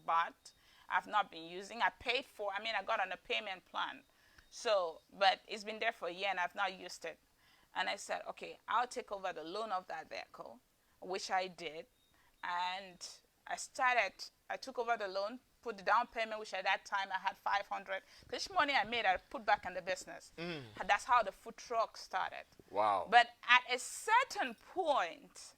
C: bought. I've not been using. I paid for, I got on a payment plan. So, but it's been there for a year and I've not used it. And I said, okay, I'll take over the loan of that vehicle, which I did. And I took over the loan, put the down payment, which at that time I had 500. This money I made, I put back in the business. And that's how the food truck started.
D: Wow.
C: But at a certain point,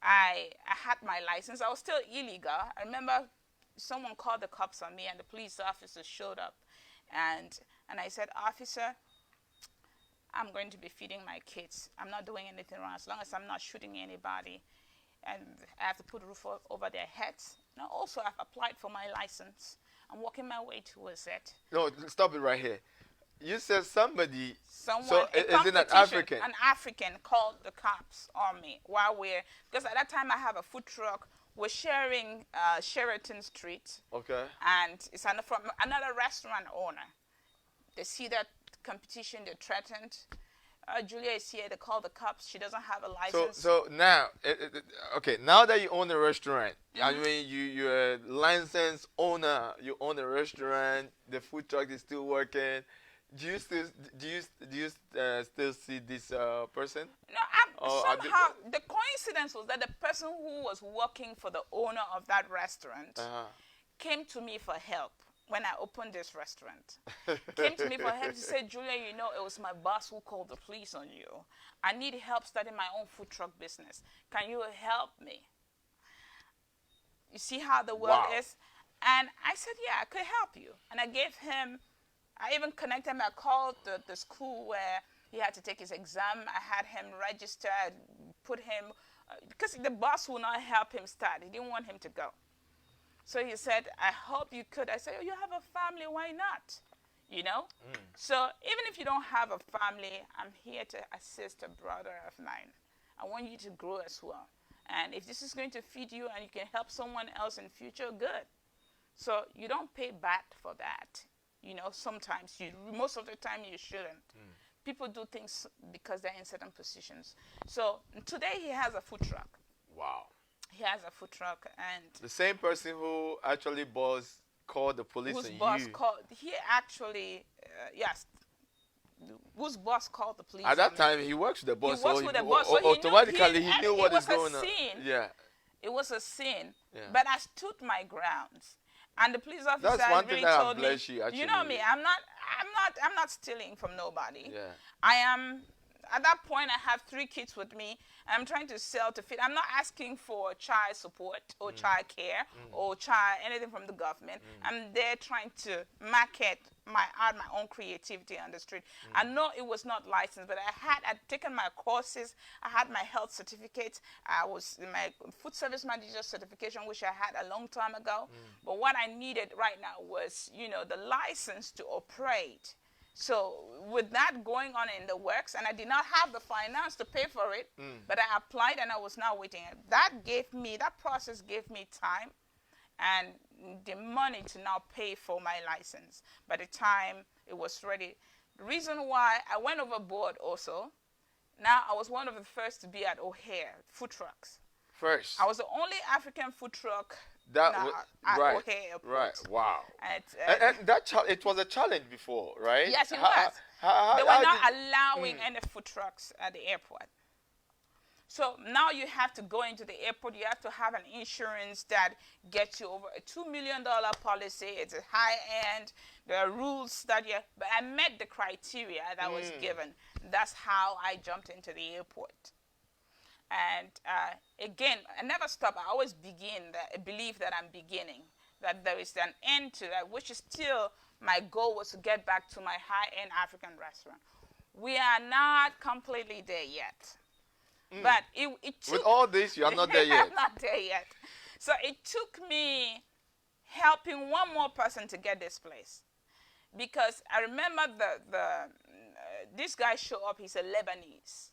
C: I had my license. I was still illegal. I remember someone called the cops on me and the police officer showed up. And I said, officer, I'm going to be feeding my kids. I'm not doing anything wrong as long as I'm not shooting anybody. And I have to put a roof over their heads. And also, I've applied for my license. I'm working my way towards it.
D: No, stop it right here. You said somebody.
C: Someone,
D: So
C: a
D: is it an
C: competition,
D: African?
C: an African called the cops on me while because at that time I have a food truck. We're sharing Sheraton Street,
D: Okay.
C: and it's from another restaurant owner. They see that competition, they threatened. Julia is here. They call the cops. She doesn't have a license.
D: So now, okay, now that you own a restaurant, I mean, you're a licensed owner. You own a restaurant. The food truck is still working. Do you still see this person?
C: No, somehow the coincidence was that the person who was working for the owner of that restaurant came to me for help when I opened this restaurant. Came to me for help. He said, Julia, you know, it was my boss who called the police on you. I need help starting my own food truck business. Can you help me? You see how the world is? And I said, yeah, I could help you. And I even connected him. I called the school where he had to take his exam. I had him register, put him, because the boss will not help him start. He didn't want him to go. So he said, I hope you could. I said, oh, you have a family, why not? You know? So even if you don't have a family, I'm here to assist a brother of mine. I want you to grow as well. And if this is going to feed you and you can help someone else in future, good. So you don't pay back for that. You know, sometimes most of the time you shouldn't. People do things because they're in certain positions. So today he has a food truck.
D: Wow.
C: He has a food truck, and
D: the same person who actually called the police on you. Whose boss
C: called? He actually, yes. Whose boss called the police?
D: At that time, he works with the boss.
C: He works with the boss, so
D: automatically he knew what is going on.
C: Yeah. It was a sin,
D: yeah.
C: But I stood my grounds, and the police officer really told me, you know me, I'm not stealing from nobody.
D: Yeah.
C: I am. At that point, I have 3 kids with me. I'm trying to sell to feed. I'm not asking for child support or child care or anything from the government. I'm there trying to market my own creativity on the street. I know it was not licensed, but I'd taken my courses. I had my health certificate. I was in my food service manager certification, which I had a long time ago. But what I needed right now was, you know, the license to operate. So with that going on in the works, and I did not have the finance to pay for it, but I applied and I was now waiting. That process gave me time and the money to now pay for my license. By the time it was ready, the reason why I went overboard also, now I was one of the first to be at O'Hare food trucks.
D: First.
C: I was the only African food truck
D: at
C: O'Hare Airport.
D: Right, wow. And it was a challenge before, right?
C: Yes, it was. They were not allowing any food trucks at the airport. So now you have to go into the airport. You have to have an insurance that gets you over a $2 million policy. It's a high end. There are rules that but I met the criteria that was given. That's how I jumped into the airport. And again, I never stop. I always believe that I'm beginning, that there is an end to that, which is still my goal was to get back to my high-end African restaurant. We are not completely there yet. But it took...
D: With all this, you are not there yet.
C: I'm not there yet. So it took me helping one more person to get this place. Because I remember this guy showed up, he's a Lebanese,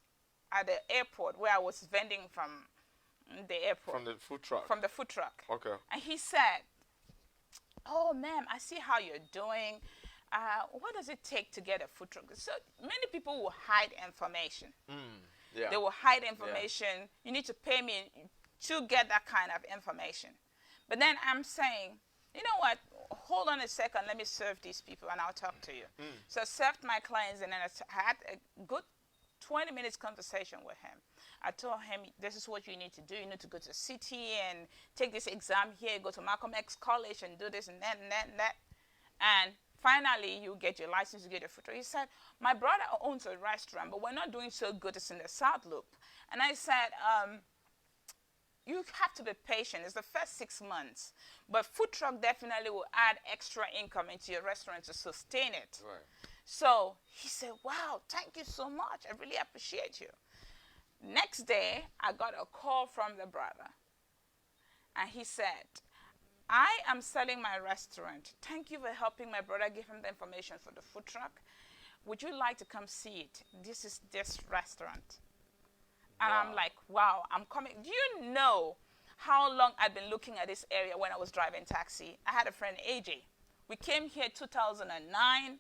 C: at the airport where I was vending from the airport.
D: From the food truck?
C: From the food truck.
D: Okay.
C: And he said, oh, ma'am, I see how you're doing. What does it take to get a food truck? So many people will hide information.
D: Yeah.
C: They will hide information. Yeah. You need to pay me to get that kind of information. But then I'm saying, you know what? Hold on a second. Let me serve these people and I'll talk to you. So I served my clients and then I had a good 20 minutes conversation with him. I told him, this is what you need to do. You need to go to the city and take this exam here, go to Malcolm X College and do this and that and that and that. And finally, you get your license, you get your food truck. He said, my brother owns a restaurant, but we're not doing so good. It's in the South Loop. And I said, you have to be patient. It's the first 6 months. But food truck definitely will add extra income into your restaurant to sustain it.
D: Right.
C: So he said, wow, thank you so much. I really appreciate you. Next day, I got a call from the brother. And he said, I am selling my restaurant. Thank you for helping my brother give him the information for the food truck. would you like to come see it? This is this restaurant. And I'm like, wow, I'm coming. Do you know how long I've been looking at this area when I was driving taxi? I had a friend, AJ. We came here 2009.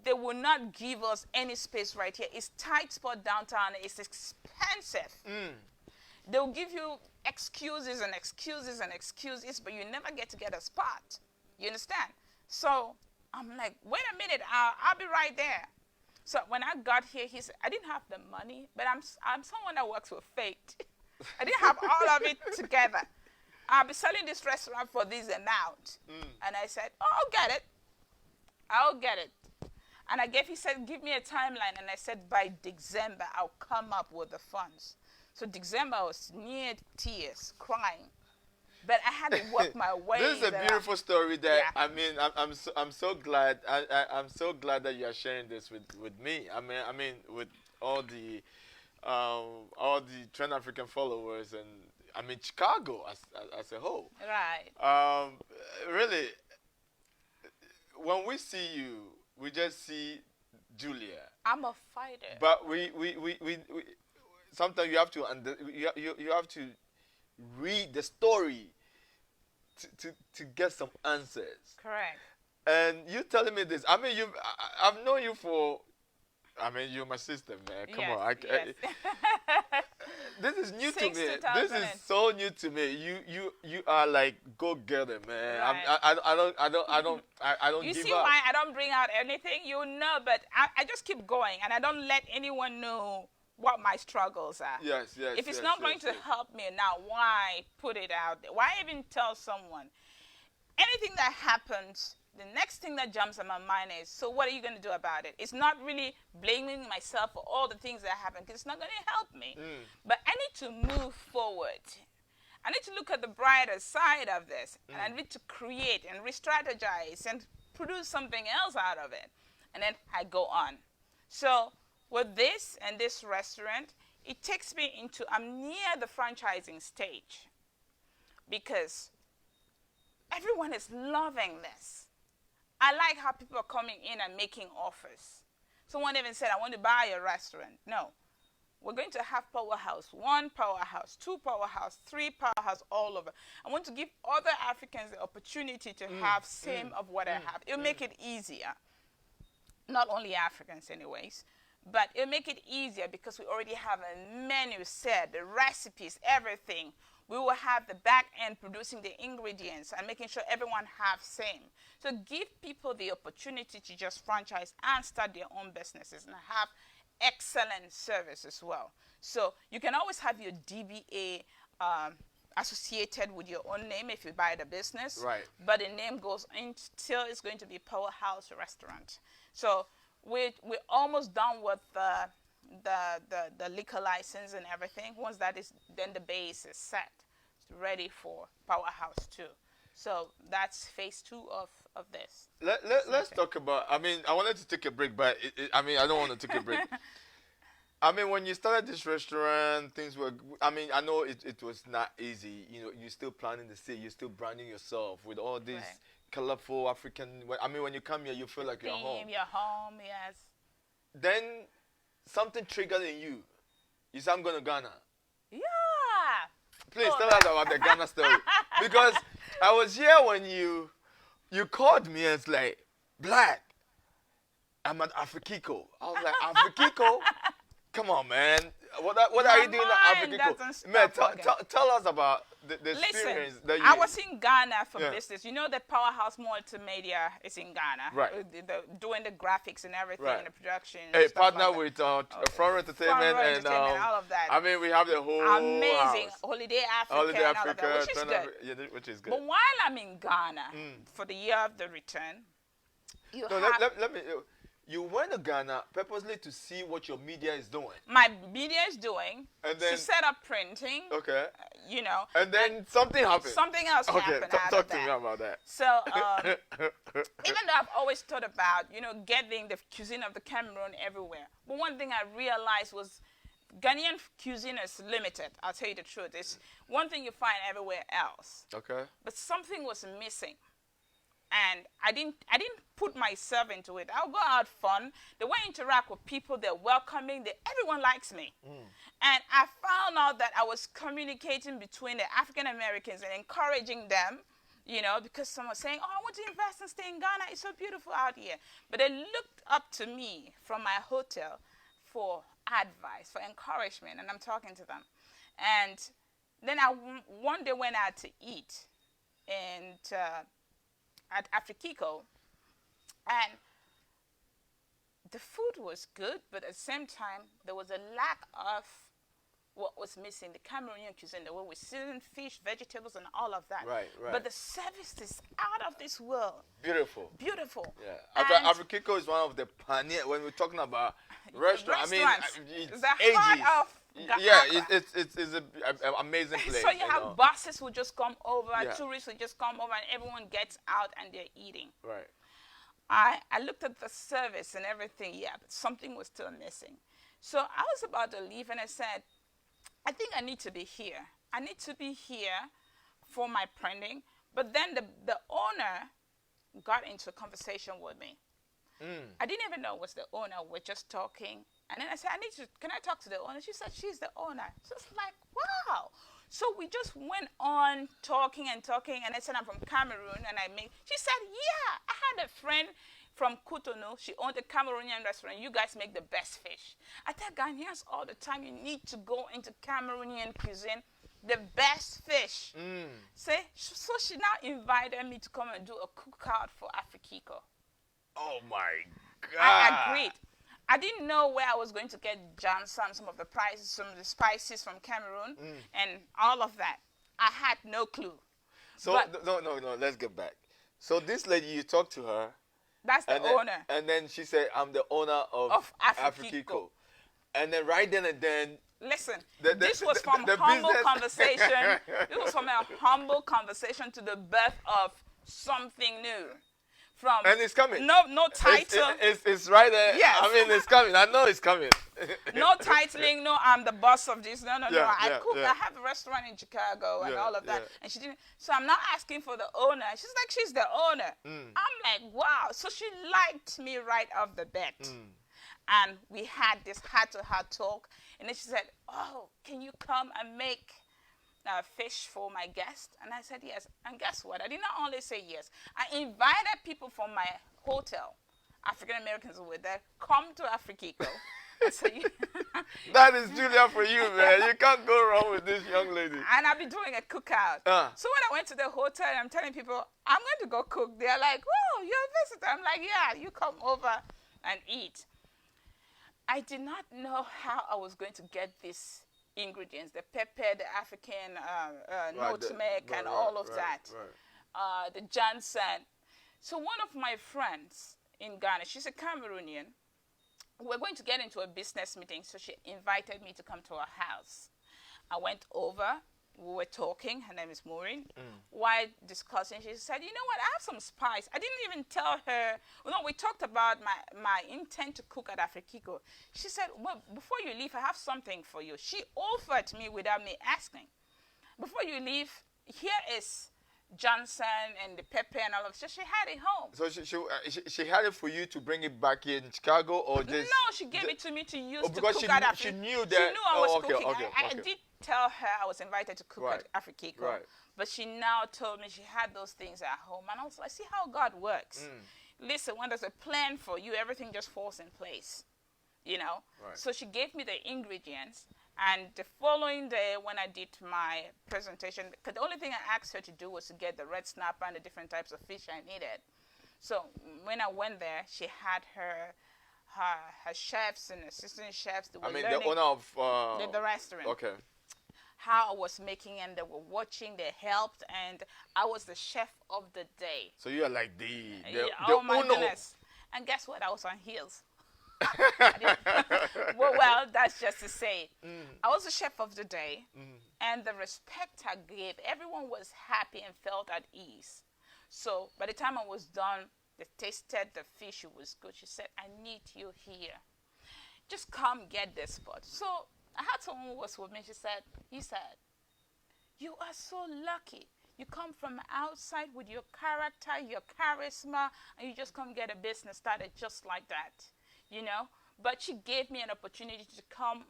C: They will not give us any space right here. It's tight spot downtown. It's expensive. They'll give you excuses and excuses and excuses, but you never get a spot. You understand? So I'm like, wait a minute, I'll be right there. So when I got here, he said, I didn't have the money, but I'm someone that works with fate. I didn't have all of it together. I'll be selling this restaurant for this amount. And I said, oh, I'll get it. I'll get it. And he said, give me a timeline. And I said, by December, I'll come up with the funds. So December, I was near tears, crying. But I had to work my way.
D: This is a beautiful story that, I mean, I'm so glad. I'm so glad that you are sharing this with me. I mean, with all the Trend African followers, and I mean Chicago as a whole.
C: Right.
D: Really, when we see you, we just see Julia.
C: I'm a fighter.
D: But we sometimes you have to you have to read the story to get some answers.
C: Correct.
D: And you telling me this, I mean, I've known you for, I mean, you're my sister, man. Come on. This is new to me. This is so new to me. You are like go-getter, man.
C: Right.
D: I don't
C: you
D: give
C: see
D: up.
C: why I don't bring out anything? You know, but I just keep going, and I don't let anyone know what my struggles are.
D: Yes.
C: If it's not going to help me now, why put it out there? Why even tell someone? Anything that happens, the next thing that jumps in my mind is, so what are you going to do about it? It's not really blaming myself for all the things that happen, because it's not going to help me. But I need to move forward. I need to look at the brighter side of this, and I need to create and re-strategize and produce something else out of it. And then I go on. So with this and this restaurant, it takes me into, I'm near the franchising stage, because everyone is loving this. I like how people are coming in and making offers. Someone even said, I want to buy a restaurant. No. We're going to have Powerhouse 1, Powerhouse 2, Powerhouse 3, Powerhouse all over. I want to give other Africans the opportunity to have same of what I have. It'll make it easier. Not only Africans anyways, but it'll make it easier because we already have a menu set, the recipes, everything. We will have the back end producing the ingredients and making sure everyone have same. So give people the opportunity to just franchise and start their own businesses and have excellent service as well. So you can always have your DBA associated with your own name if you buy the business.
D: Right.
C: But the name goes until it's going to be Powerhouse Restaurant. So we're almost done with the liquor license and everything. Once that is, then the base is set. It's ready for Powerhouse 2. So that's phase 2 of this.
D: Let's talk about, I mean, I wanted to take a break, but I mean, I don't want to take a break. I mean, when you started this restaurant, things were, I mean, I know it was not easy. You know, you're still planning the city, you're still branding yourself with all these colorful African, I mean, when you come here, you feel like you're home.
C: You're home, yes.
D: Then something triggered in you. You said, I'm going to Ghana.
C: Yeah.
D: Please tell us about the Ghana story. Because I was here when you called me and it's like, Black, I'm at Afrikiko. I was like, Afrikiko? Come on, man. What are you doing at Afrikiko? Man, tell us about the experience.
C: Listen, I was in Ghana for business. You know the Powerhouse Multimedia is in Ghana.
D: Right.
C: Doing the graphics and everything and the production.
D: Hey, partner with Front Entertainment and
C: all of that.
D: I mean, we have the whole
C: amazing
D: house.
C: Holiday Africa,
D: Holiday
C: and
D: Africa,
C: all of that,
D: which is good.
C: But while I'm in Ghana for the year of the return,
D: let me. You went to Ghana purposely to see what your media is doing.
C: My media is doing.
D: And then,
C: to set up printing.
D: Okay.
C: You know.
D: And then something happened.
C: Something else happened.
D: Talk to me about that.
C: So, even though I've always thought about, getting the cuisine of the Cameroon everywhere, but one thing I realized was Ghanaian cuisine is limited. I'll tell you the truth. It's one thing you find everywhere else.
D: Okay.
C: But something was missing. And I didn't put myself into it. I'll go out fun. The way I interact with people, they're welcoming. Everyone likes me. And I found out that I was communicating between the African Americans and encouraging them, you know, because someone was saying, oh, I want to invest and stay in Ghana. It's so beautiful out here. But they looked up to me from my hotel for advice, for encouragement, and I'm talking to them. And then I one day went out to eat and at Afrikiko, and the food was good, but at the same time, there was a lack of what was missing, the Cameroonian cuisine, the way we season fish, vegetables, and all of that.
D: Right.
C: But the service is out of this world.
D: Beautiful.
C: Yeah.
D: Afrikiko is one of the pioneer when we're talking about restaurants. I mean, it's
C: the
D: ages.
C: heart of
D: it's an amazing place.
C: So you have buses who just come over, tourists who just come over, and everyone gets out and they're eating.
D: Right.
C: I looked at the service and everything, but something was still missing. So I was about to leave, and I said, I think I need to be here. I need to be here for my printing. But then the owner got into a conversation with me. I didn't even know it was the owner. We're just talking. And then I said, can I talk to the owner? She said, she's the owner. So it's like, wow. So we just went on talking. And I said, I'm from Cameroon. And she said, yeah, I had a friend from Cotonou. She owned a Cameroonian restaurant. You guys make the best fish. I tell Ghanaians all the time, you need to go into Cameroonian cuisine, the best fish. So she now invited me to come and do a cookout for Afrikiko.
D: Oh my God.
C: I agreed. I didn't know where I was going to get Johnson, some of the spices from Cameroon, and all of that. I had no clue.
D: So no, let's get back. So this lady, you talked to her.
C: That's the owner.
D: And then she said, I'm the owner of Afrikiko. And then right then and then.
C: Listen, this was from humble conversation. This was from a humble conversation to the birth of something new.
D: And it's coming.
C: No title.
D: It's right there.
C: Yes.
D: I mean, it's coming. I know it's coming.
C: No titling. No, I'm the boss of this. No. I cook.
D: Yeah.
C: I have a restaurant in Chicago and all of that.
D: Yeah.
C: And she didn't. So I'm not asking for the owner. She's like, she's the owner. I'm like, wow. So she liked me right off the bat. And we had this heart-to-heart talk. And then she said, oh, can you come and make fish for my guest? And I said yes. And guess what? I did not only say yes. I invited people from my hotel, African Americans who were there, come to Afrikiko. So
D: that is Julia for you, man. You can't go wrong with this young lady.
C: And I'll be doing a cookout. So when I went to the hotel, I'm telling people, I'm going to go cook. They're like, oh, you're a visitor. I'm like, yeah, you come over and eat. I did not know how I was going to get these ingredients, the pepper, the African nutmeg, and all of that, the Johnson. So one of my friends in Ghana, she's a Cameroonian, we're going to get into a business meeting, so she invited me to come to her house. I went over, we were talking, her name is Maureen. While discussing, she said, you know what, I have some spice. I didn't even tell her, we talked about my intent to cook at Afrikiko. She said, well, before you leave, I have something for you. She offered me without me asking. Before you leave, here is Johnson and the pepper and all of that. So she had it home. So
D: she had it for you to bring it back in Chicago, or just?
C: No, she gave it to me to use to cook
D: she
C: at Afrikiko.
D: She knew that.
C: She knew I was cooking.
D: Okay.
C: I did tell her I was invited to cook at Afrikiko, but she now told me she had those things at home, and I was like, see how God works. Listen, when there's a plan for you, everything just falls in place, you know. So she gave me the ingredients. And the following day, when I did my presentation, because the only thing I asked her to do was to get the red snapper and the different types of fish I needed. So when I went there, she had her chefs and assistant chefs. They were
D: the owner of
C: the restaurant.
D: Okay.
C: How I was making, and they were watching. They helped, and I was the chef of the day.
D: So you are like the
C: oh my goodness! And guess what? I was on heels. well, that's just to say, I was the chef of the day, and the respect I gave, everyone was happy and felt at ease. So by the time I was done, they tasted the fish. It was good. She said, I need you here. Just come get this spot. So I had someone who was with me. He said, you are so lucky. You come from outside with your character, your charisma, and you just come get a business started just like that, you know. But she gave me an opportunity to come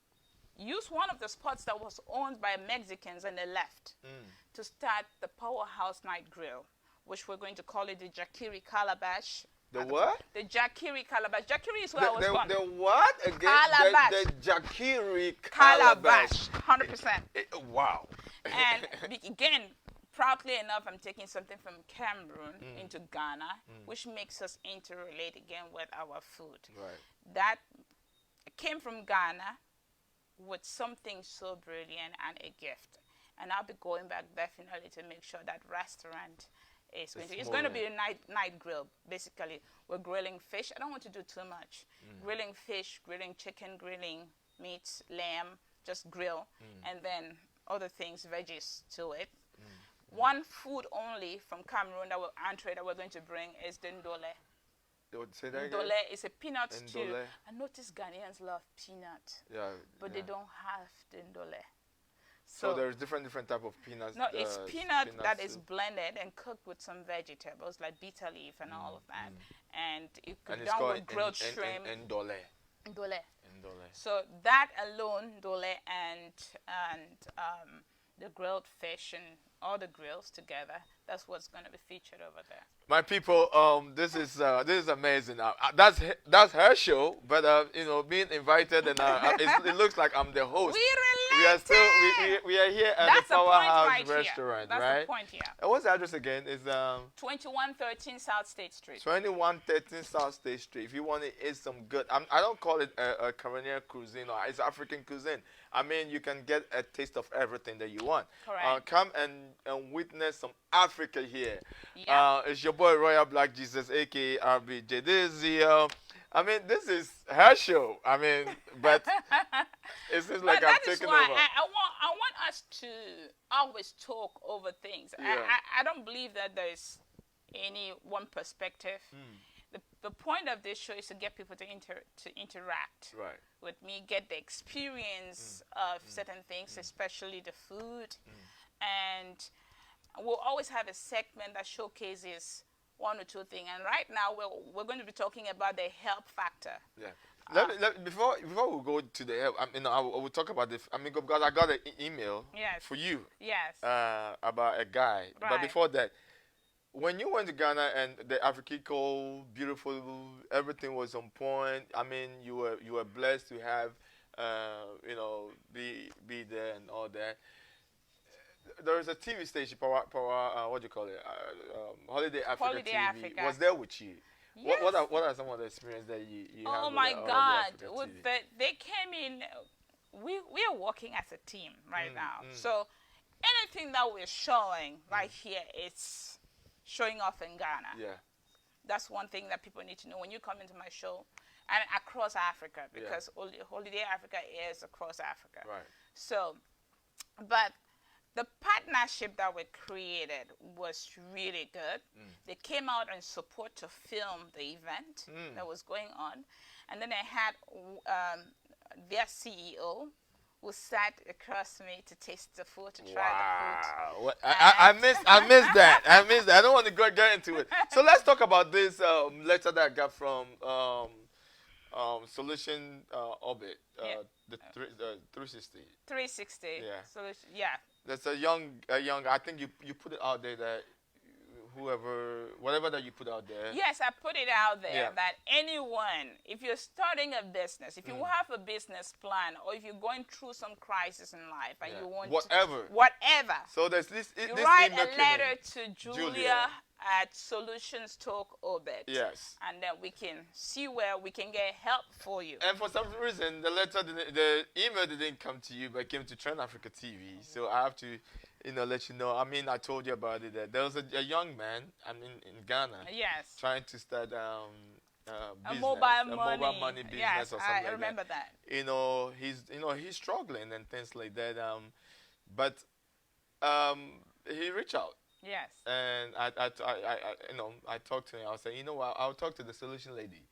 C: use one of the spots that was owned by Mexicans and they left to start the Powerhouse Night Grill, which we're going to call it the Jacquerie Calabash.
D: The what?
C: The Jacquerie Calabash. Jacquerie is where I was born.
D: The what again?
C: Calabash.
D: The Jacquerie Calabash.
C: 100%.
D: Wow.
C: And again, proudly enough, I'm taking something from Cameroon into Ghana, which makes us interrelate again with our food.
D: Right.
C: That came from Ghana with something so brilliant and a gift. And I'll be going back definitely to make sure that restaurant is going to. It's going to be a night grill, basically. We're grilling fish. I don't want to do too much. Grilling fish, grilling chicken, grilling meats, lamb, just grill. And then other things, veggies to it. One food only from Cameroon that we're going to bring is the ndole.
D: Say that again?
C: Ndole is a peanut stew.
D: Ndole.
C: I notice Ghanaians love peanut.
D: Yeah.
C: But they don't have the ndole.
D: So there's different type of peanuts.
C: No, it's peanut that is blended and cooked with some vegetables like bitter leaf and all of that. And you cook down with grilled shrimp.
D: Ndole.
C: Ndole. So that alone, ndole and the grilled fish and all the grills together, that's what's going to be featured over there.
D: My people, this is amazing. That's her show, but you know, being invited and it looks like I'm the host. We are still we are here at the Powerhouse Restaurant,
C: That's
D: right?
C: the point here.
D: And what's the address again? It's
C: 2113 South State Street.
D: 2113 South State Street. If you want to eat some good, I don't call it a Caribbean cuisine or it's African cuisine. I mean, you can get a taste of everything that you want.
C: Correct.
D: Come and witness some Africa here.
C: Yeah.
D: It's your boy Royal Black Jesus, aka RBJ. This is her show. I mean, but it seems like I'm taking over.
C: I want us to always talk over things.
D: Yeah.
C: I don't believe that there's any one perspective. The point of this show is to get people to interact with me, get the experience of certain things, especially the food. And we'll always have a segment that showcases one or two things. And right now, we're going to be talking about the help factor.
D: Yeah. Before we go to the help, I will talk about this. Because I got an email for you.
C: Yes.
D: About a guy.
C: Right.
D: But before that, when you went to Ghana and the Africo, beautiful, everything was on point. I mean, you were blessed to have, be there and all that. There is a TV station, what do you call it? Holiday Africa
C: Holiday
D: TV.
C: Africa.
D: Was there with you?
C: Yes.
D: What are some of the experiences that you had?
C: Oh
D: with
C: my
D: Holiday
C: God!
D: Africa TV?
C: They came in. We are working as a team right now. So anything that we're showing right here is showing off in Ghana.
D: Yeah.
C: That's one thing that people need to know when you come into my show, and across Africa, because Holiday Africa is across Africa.
D: Right.
C: So, but the partnership that we created was really good. They came out in support to film the event that was going on. And then I had their CEO who sat across me to taste the food, to try the food.
D: I missed that. I don't want to get into it. So let's talk about this letter that I got from Solution Orbit, the 360.
C: 360.
D: Yeah.
C: Solution, yeah.
D: That's a young. I think you put it out there that whatever that you put out there.
C: Yes, I put it out there that anyone, if you're starting a business, if you have a business plan, or if you're going through some crisis in life and you want whatever.
D: So there's this.
C: You write a letter to Julia at Solutions Talk Obet.
D: Yes.
C: And then we can see where we can get help for you.
D: And for some reason, the email didn't come to you, but it came to Trend Africa TV. So I have to, let you know. I told you about it. That there was a young man, in Ghana.
C: Yes.
D: Trying to start
C: a
D: business,
C: mobile
D: money business
C: yes,
D: or something
C: I remember that.
D: He's struggling and things like that. But he reached out.
C: Yes.
D: And I talked to him. I was saying, what? I'll talk to the solution lady.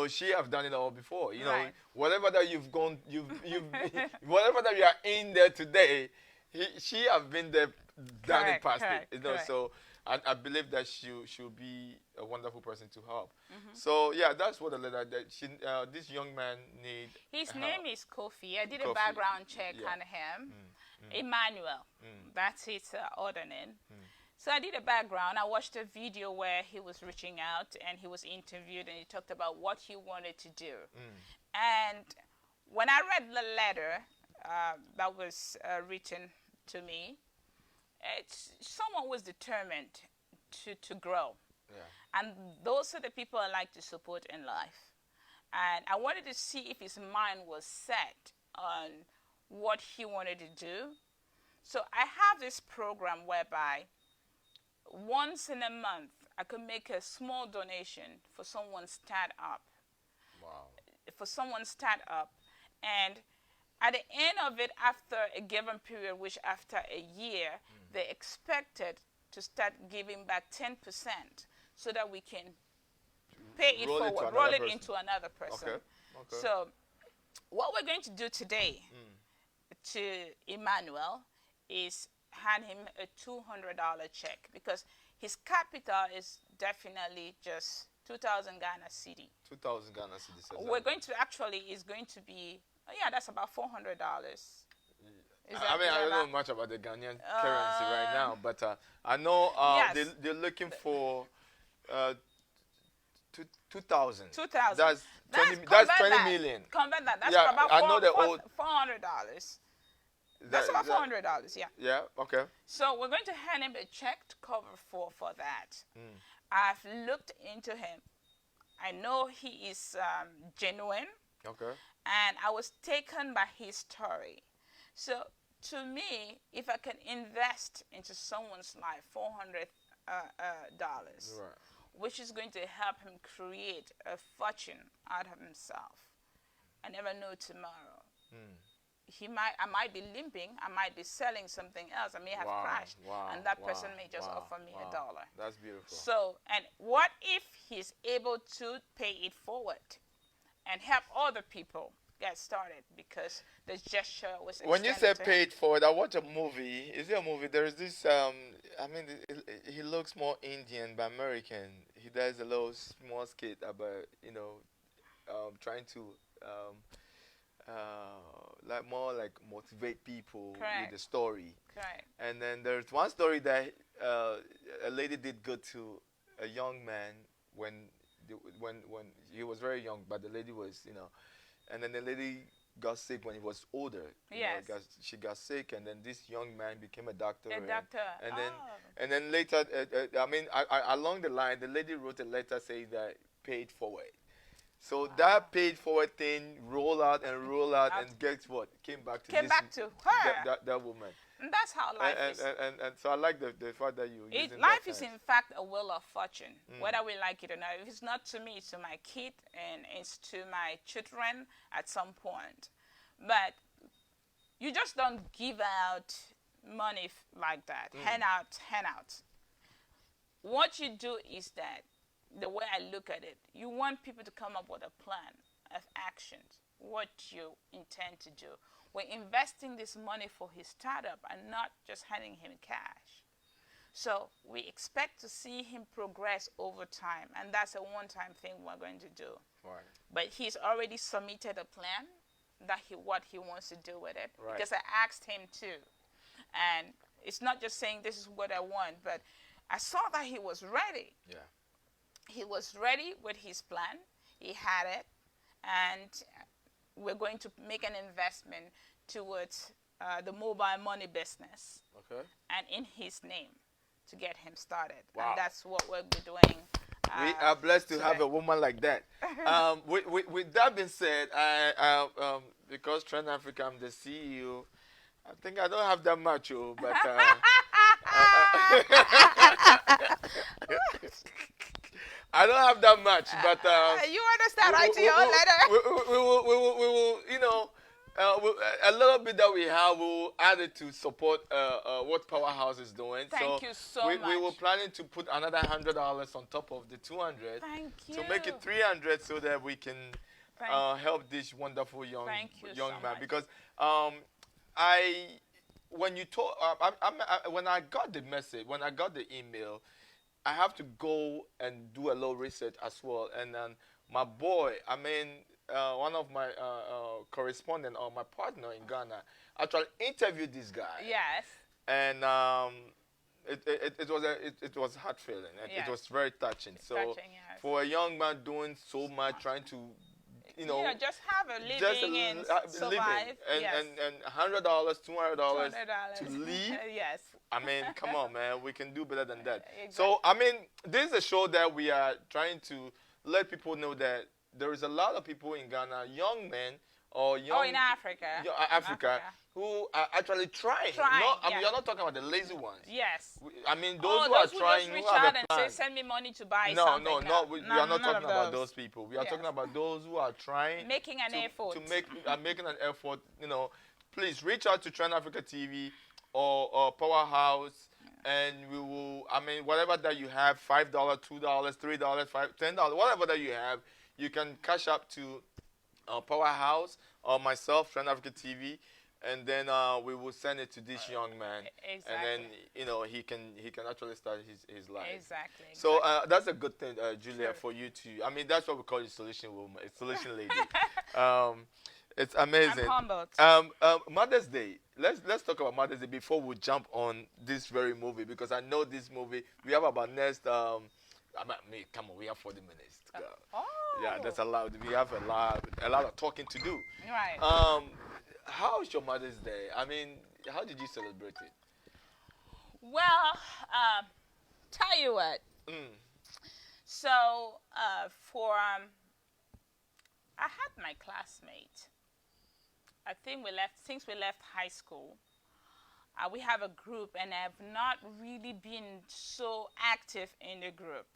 D: She have done it all before. Whatever that you've gone, whatever that you are in there today, she have been there, done it,
C: Correct,
D: past
C: correct,
D: it. You know,
C: correct.
D: so I believe that she'll be a wonderful person to help. So yeah, that's what the letter that this young man need.
C: His
D: help.
C: name is Kofi. I did a
D: Kofi.
C: background check
D: Yeah.
C: on him. Emmanuel. That's his other name. So I did a background. I watched a video where he was reaching out and he was interviewed and he talked about what he wanted to do. And when I read the letter that was written to me, someone was determined to grow.
D: Yeah.
C: And those are the people I like to support in life. And I wanted to see if his mind was set on what he wanted to do. So I have this program whereby once in a month I could make a small donation for someone's startup.
D: Wow.
C: For someone's startup. And at the end of it, after a given period, which after a year, they expected to start giving back 10% so that we can pay it forward, roll it into another person.
D: Okay. Okay.
C: So what we're going to do today to Emmanuel is hand him a $200 check because his capital is definitely just 2,000 Ghana cedi.
D: 2,000 Ghana cedis.
C: We're going to is going to be, that's about $400.
D: I mean, I don't know much about the Ghanaian currency right now, but I know
C: Yes.
D: they're looking for 2,000.
C: 2,000.
D: That's 20
C: convert
D: 20
C: that.
D: million.
C: Convert that. That's
D: Yeah,
C: about
D: I know the old-
C: $400. That's about $400, yeah.
D: Yeah, okay.
C: So we're going to hand him a check to cover for that. I've looked into him. I know he is genuine,
D: Okay.
C: and I was taken by his story. So to me, if I can invest into someone's life $400,
D: Right.
C: which is going to help him create a fortune out of himself, I never know tomorrow. I might be limping, I might be selling something else, I may have crashed, and that person may just offer me $1.
D: That's beautiful.
C: So, and what if he's able to pay it forward and help other people get started because the gesture was
D: When you say
C: extended to him?
D: paid forward, I watch a movie. Is it a movie? There's this, I mean, he looks more Indian but American. He does a little small skit about, trying to, like motivate people with the story.
C: Correct.
D: And then there's one story that a lady did good to a young man when he was very young, but the lady was, and then the lady got sick when he was older.
C: Yes.
D: She got sick, and then this young man became a doctor.
C: A doctor.
D: And then later, along the line, the lady wrote a letter saying that paid forward. So that paid forward thing roll out, and guess what? Came back to
C: her.
D: That woman.
C: And that's how life is.
D: And so I like the fact that you using
C: life
D: that
C: is
D: time.
C: in fact a wheel of fortune, whether we like it or not. If it's not to me, it's to my kid and it's to my children at some point. But you just don't give out money like that, hand out. What you do is that, the way I look at it, you want people to come up with a plan of actions, what you intend to do. We're investing this money for his startup and not just handing him cash. So we expect to see him progress over time, and that's a one-time thing we're going to do.
D: Right.
C: But he's already submitted a plan that what he wants to do with it.
D: Right.
C: Because I asked him too. And it's not just saying this is what I want, but I saw that he was ready.
D: Yeah.
C: He was ready with his plan. He had it, and we're going to make an investment towards the mobile money business.
D: Okay.
C: And in his name to get him started.
D: Wow.
C: And that's what we'll be doing.
D: We are blessed to have a woman like that. With that being said, because Trend Africa, I'm the CEO. I think I don't have that much, but. I don't have that much, but
C: you understand, right? To your own letter.
D: We will, a little bit that we have, we'll add it to support what Powerhouse is doing.
C: Thank you so much.
D: We were planning to put another $100 on top of the 200.
C: Thank you.
D: To make it 300, so that we can help this wonderful young man.
C: much.
D: Because I when you told, when I got the message, when I got the email, I have to go and do a little research as well. And then my boy, one of my correspondent or my partner in Ghana, actually interviewed this guy.
C: Yes.
D: And it was heart feeling.
C: Yes.
D: It was very touching. So
C: Touching, yes.
D: for a young man doing so much, trying to,
C: just have a living and survive.
D: And $100, $200 to leave.
C: Yes.
D: Come on, man. We can do better than that.
C: Exactly.
D: So, this is a show that we are trying to let people know that there is a lot of people in Ghana, young men or young...
C: in Africa.
D: Africa, who are actually trying. You're not talking about the lazy ones.
C: Yes.
D: Those who are trying,
C: who
D: who have a
C: and
D: plan.
C: Say, send me money to buy
D: No,
C: something.
D: we are not talking about those people. We are talking about those who are trying.
C: Making an effort.
D: Making an effort. Please reach out to Trend Africa TV or Powerhouse, and we will, whatever that you have, $5, $2, $3, $5, $10, whatever that you have, you can cash up to Powerhouse or myself, Trend Africa TV, and then we will send it to this young man.
C: Exactly.
D: And then he can actually start his life.
C: Exactly.
D: So that's a good thing, Julia, for you to. That's what we call you, solution woman, solution lady. It's amazing.
C: I'm humbled.
D: Mother's Day. Let's talk about Mother's Day before we jump on this very movie, because I know this movie. We have about next. Come on, we have 40 minutes to go.
C: Oh.
D: Yeah, that's allowed. We have a lot of talking to do.
C: Right.
D: How is your Mother's Day? How did you celebrate it?
C: Well, tell you what. So, I had my classmate. I think since we left high school, we have a group, and I've not really been so active in the group.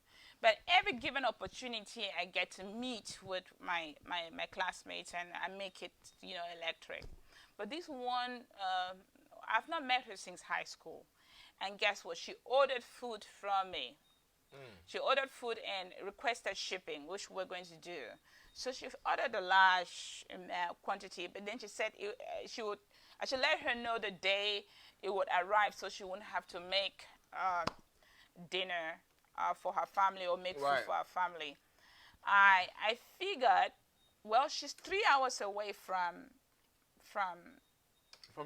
C: But every given opportunity, I get to meet with my classmates, and I make it, electric. But this one, I've not met her since high school. And guess what? She ordered food from me. She ordered food and requested shipping, which we're going to do. So she ordered a large quantity, but then she said I should let her know the day it would arrive, so she wouldn't have to make dinner for her family or make food for her family. I figured, well, she's 3 hours away from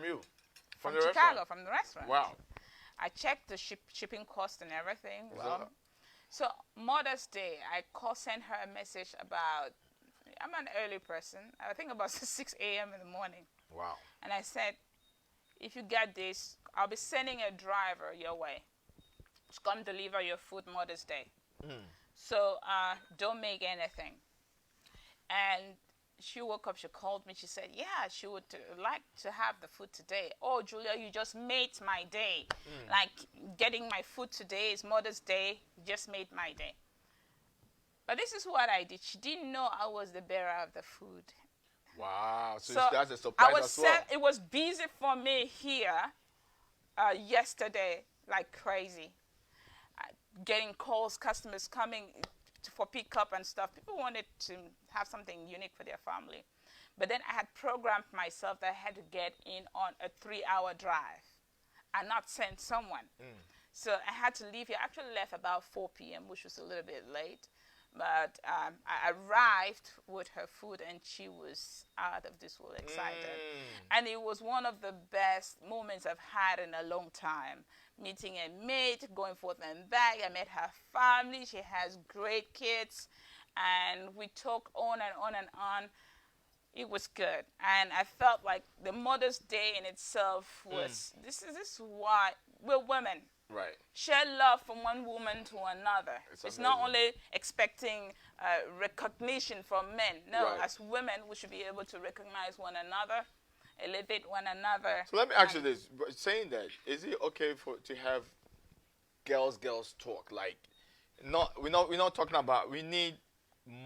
D: you,
C: from
D: the
C: Chicago,
D: restaurant.
C: from the restaurant.
D: Wow.
C: I checked the shipping cost and everything. Well, so Mother's Day, I sent her a message about. I'm an early person. I think about 6 a.m. in the morning.
D: Wow.
C: And I said, if you get this, I'll be sending a driver your way to come deliver your food Mother's Day. So don't make anything. And she woke up, she called me, she said, yeah, she would like to have the food today. Oh, Julia, you just made my day. Like, getting my food today is Mother's Day. You just made my day. But this is what I did. She didn't know I was the bearer of the food.
D: Wow. So that's a surprise as well.
C: It was busy for me here yesterday like crazy. Getting calls, customers coming for pickup and stuff. People wanted to have something unique for their family. But then I had programmed myself that I had to get in on a 3-hour drive and not send someone. So I had to leave here. I actually left about 4 p.m., which was a little bit late. But I arrived with her food, and she was out of this world excited. And it was one of the best moments I've had in a long time. Meeting a mate, going forth and back. I met her family. She has great kids. And we talked on and on and on. It was good. And I felt like the Mother's Day in itself was, this is why we're women.
D: Right.
C: Share love from one woman to another. It's not only expecting recognition from men. No, as women, we should be able to recognize one another, elevate one another.
D: So let me ask you this. Saying that, is it okay to have girls talk? Like, we're not talking about, we need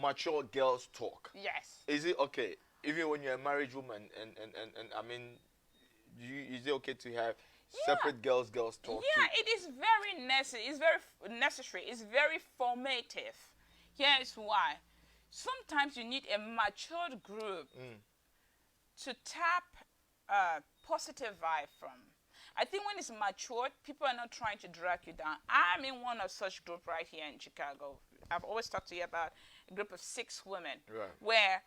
D: mature girls talk.
C: Yes.
D: Is it okay? Even when you're a married woman, and I mean, is it okay to have separate girls talk?
C: Yeah, it is very necessary. It's very necessary. It's very formative. Here's why. Sometimes you need a matured group to tap a positive vibe from. I think when it's matured, people are not trying to drag you down. I'm in one of such group right here in Chicago. I've always talked to you about a group of 6 women, where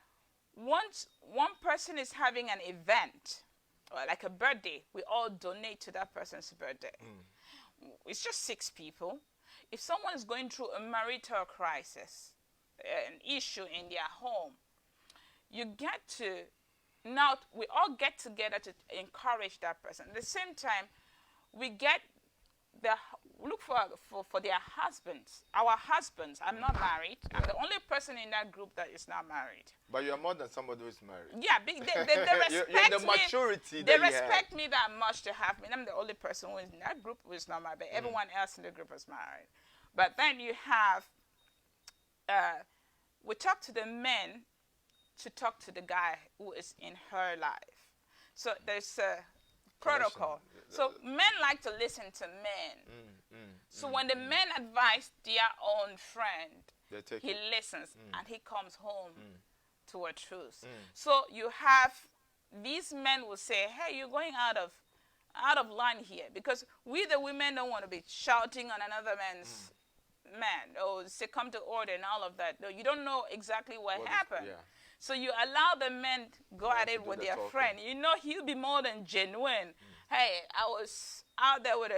C: once one person is having an event, or like a birthday, we all donate to that person's birthday. It's just 6 people. If someone is going through a marital crisis, an issue in their home, you get to, now we all get together to encourage that person. At the same time, we get look for their husbands, our husbands. I'm not married. I'm the only person in that group that is not married.
D: But you are more than somebody who is married.
C: Yeah, they respect
D: the maturity
C: me.
D: that
C: They
D: you
C: respect me that much to have me. I'm the only person who is in that group who is not married, but everyone else in the group is married. But then you have, we talk to the men to talk to the guy who is in her life. So there's a protocol. So men like to listen to men. So when the men advise their own friend, he listens and he comes home to a truth. So you have, these men will say, hey, you're going out of line here, because we the women don't want to be shouting on another man's man, or say come to order and all of that. No, you don't know exactly what happened. So you allow the men go at it with their friend. You know he'll be more than genuine. Hey, I was out there with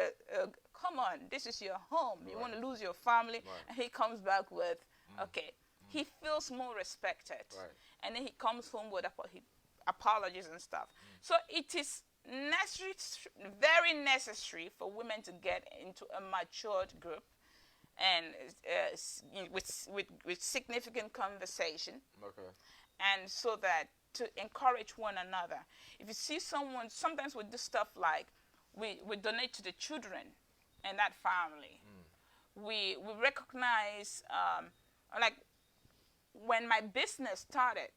C: come on, this is your home. You want to lose your family. And he comes back with, okay. He feels more respected. And then he comes home with apologies and stuff. So it is necessary, very necessary for women to get into a matured group and with significant conversation. And so that to encourage one another. If you see someone, sometimes we do stuff like we donate to the children in that family. We recognize, like when my business started,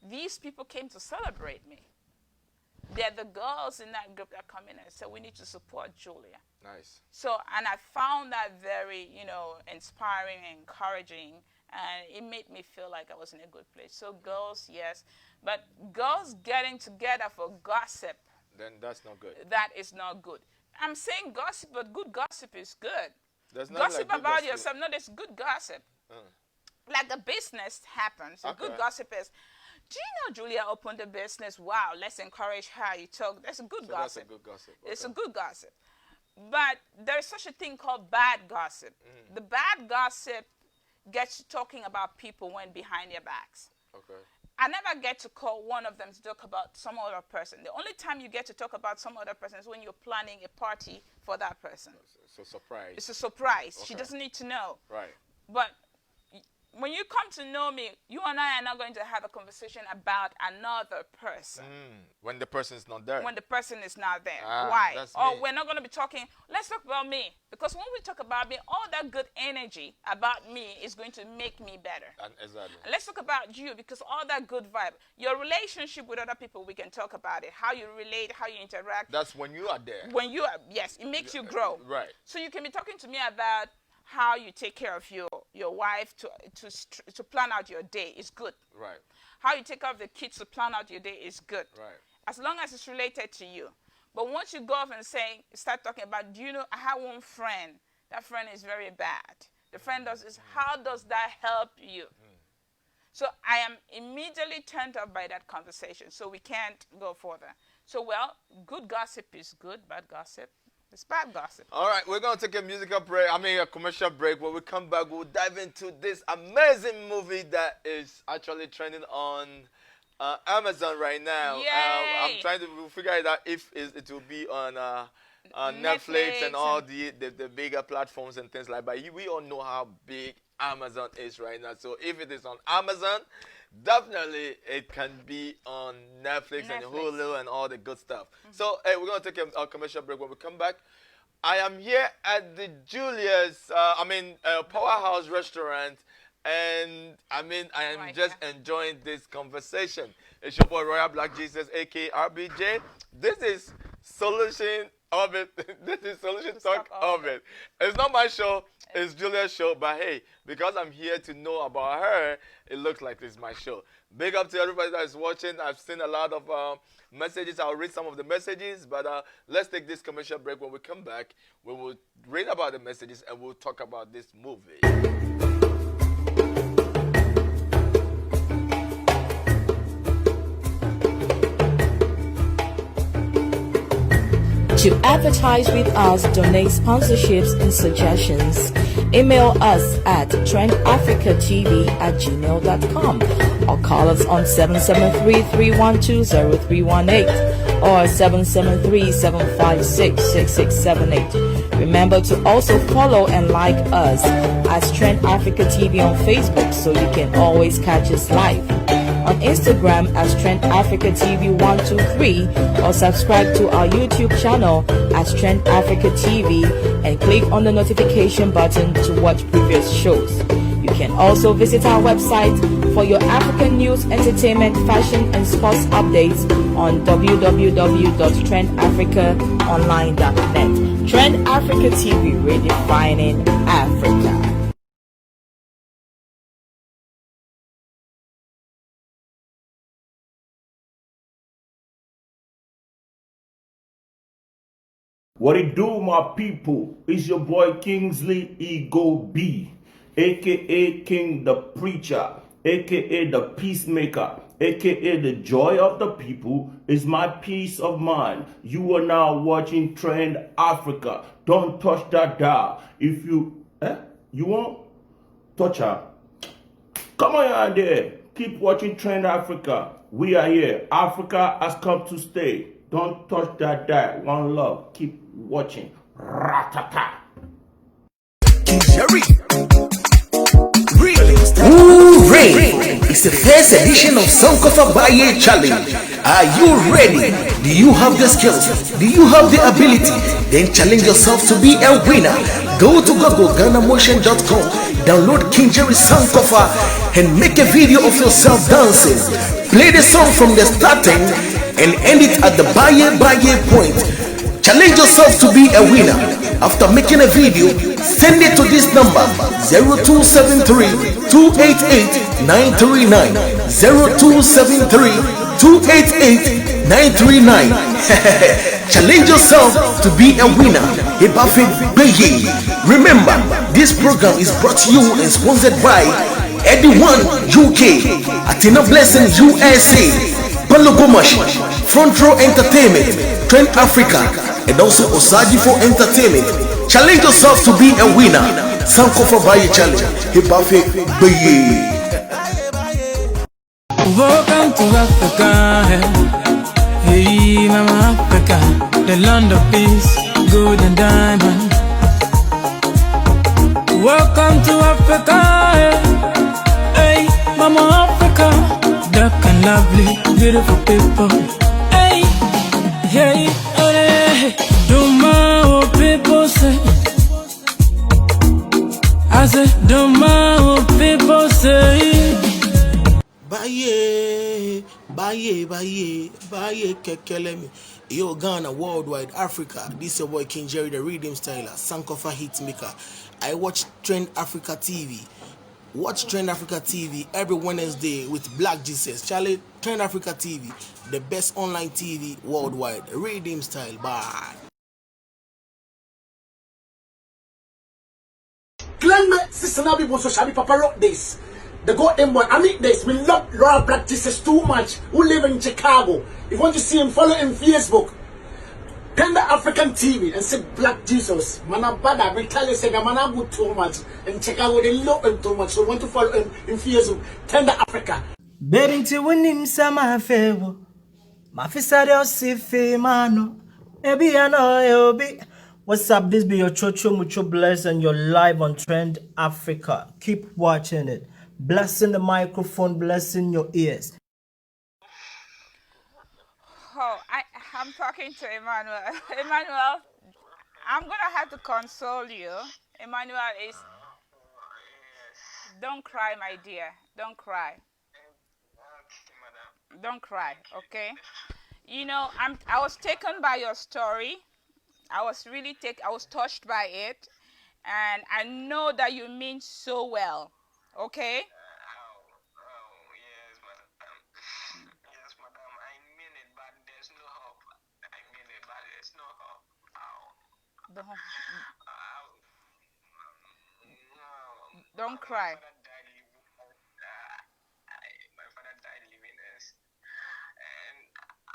C: these people came to celebrate me. They're the girls in that group that come in and say, we need to support Julia.
D: Nice.
C: So, and I found that very, inspiring and encouraging, and it made me feel like I was in a good place. So girls, yes, but girls getting together for gossip,
D: then that's not good.
C: That is not good. I'm saying gossip, but good gossip is good.
D: There's
C: gossip like about yourself. No, there's good gossip. Like a business happens. A good gossip is, do you know Julia opened a business? Wow, let's encourage her. You talk. That's a good gossip.
D: That's a good gossip.
C: It's a good gossip. But there's such a thing called bad gossip. The bad gossip gets you talking about people when behind their backs. I never get to call one of them to talk about some other person. The only time you get to talk about some other person is when you're planning a party for that person.
D: So surprise. It's
C: a surprise. She doesn't need to know.
D: Right.
C: But when you come to know me, you and I are not going to have a conversation about another person.
D: When the person is not there.
C: When the person is not there. Why? Or
D: me.
C: We're not going to be talking, let's talk about me. Because when we talk about me, all that good energy about me is going to make me better.
D: Exactly.
C: And let's talk about you, because all that good vibe, your relationship with other people, we can talk about it. How you relate, how you interact.
D: That's when you are there.
C: When you are, yes, it makes you grow.
D: Right.
C: So you can be talking to me about how you take care of your wife to plan out your day is good.
D: Right.
C: How you take care of the kids to plan out your day is good.
D: Right.
C: As long as it's related to you. But once you go off and start talking about, do you know, I have one friend. That friend is very bad. The friend does this. How does that help you? So I am immediately turned off by that conversation. So we can't go further. So, well, good gossip is good. Bad gossip, it's bad gossip.
D: All right, we're going to take a musical break. A commercial break. When we come back, we'll dive into this amazing movie that is actually trending on Amazon right now. I'm trying to figure it out if it will be on Netflix and all the bigger platforms and things like that. But we all know how big Amazon is right now. So if it is on Amazon, definitely it can be on Netflix and Hulu and all the good stuff. So we're going to take a commercial break. When we come back, I am here at the Julia's, Powerhouse Restaurant, and I am just enjoying this conversation. It's your boy Royal Black Jesus, aka RBJ. This is Solution Orbit. This is Solution Talk Orbit. It's not my show. it's Julia's show, but hey, because I'm here to know about her, it looks like it's my show. Big up to everybody that is watching. I've seen a lot of messages. I'll read some of the messages, but let's take this commercial break. When we come back, we will read about the messages and we'll talk about this movie.
E: To advertise with us, donate sponsorships and suggestions, email us at trendafricatv@gmail.com or call us on 773-312-0318 or 773-756-6678. Remember to also follow and like us as Trend Africa TV on Facebook so you can always catch us live. On Instagram as Trend Africa TV 123 or subscribe to our YouTube channel as Trend Africa TV and click on the notification button to watch previous shows. You can also visit our website for your African news, entertainment, fashion and sports updates on www.trendafricaonline.net. Trend Africa TV, redefining Africa.
L: What it do, my people? It's your boy Kingsley Ego B, aka King the Preacher, aka the Peacemaker, aka the Joy of the People is my peace of mind. You are now watching Trend Africa. Don't touch that dial. If you won't touch her. Come on out there. Keep watching Trend Africa. We are here. Africa has come to stay. Don't touch that dial. One love. Keep watching. Ratata.
M: Hooray! It's the first edition of Sankofa Baye Challenge. Are you ready? Do you have the skills? Do you have the ability? Then challenge yourself to be a winner. Go to Google GhanaMotion.com, download King Jerry Sankofa and make a video of yourself dancing. Play the song from the starting and end it at the Baye point. Challenge yourself to be a winner. After making a video, send it to this number 0273-288-939 0273-288-939. Challenge yourself to be a winner. Remember, this program is brought to you and sponsored by Eddie One UK, Athena Blessing USA, Balogomash, Front Row Entertainment, Trend Africa, and also Osajifo Entertainment. Challenge yourself to be a winner. Sankofa Baye Challenge.
N: Welcome to Africa. Hey, Mama Africa, the land of peace, gold and diamond. Welcome to Africa. Hey, Mama Africa, dark and lovely, beautiful people. Hey, hey, hey, do my people say? I said, do my people say?
M: Baye, kekelemi. Yo, Ghana, worldwide, Africa. This is your boy King Jerry, the Rhythm Styler, Sankofa Hitmaker. I watch Trend Africa TV. Watch Trend Africa TV every Wednesday with Black Jesus. Charlie, Trend Africa TV, the best online TV worldwide. Rhythm Style. Bye.
J: Glenn, sister, now people so shabby papa rock this. The goddamn boy, I mean this. We love Royal Black Jesus too much. Who live in Chicago? If you want to see him, follow him Facebook. Tender African TV and say Black Jesus. Man, bad. I tell you, say man, I good too much in Chicago. They love him too much. So want to follow him in Facebook. Tender Africa.
B: Betting to win him some favor. Mafisa si fe mano. Ebi ano eobi. What's up? This be your Chocho Mucho Bless and you're live on Trend Africa. Keep watching it. Blessing the microphone, blessing your ears.
C: Oh, I'm talking to Emmanuel. Emmanuel, I'm gonna have to console you. Emmanuel is. Don't cry, my dear. Don't cry. Don't cry, okay? You know, I was taken by your story. I was touched by it, And I know that you mean so well. Okay?
D: Yes, madam. I mean it, but there's no hope. I mean it, but there's no hope.
C: Don't,
D: No.
C: don't cry.
D: My father died leaving us, and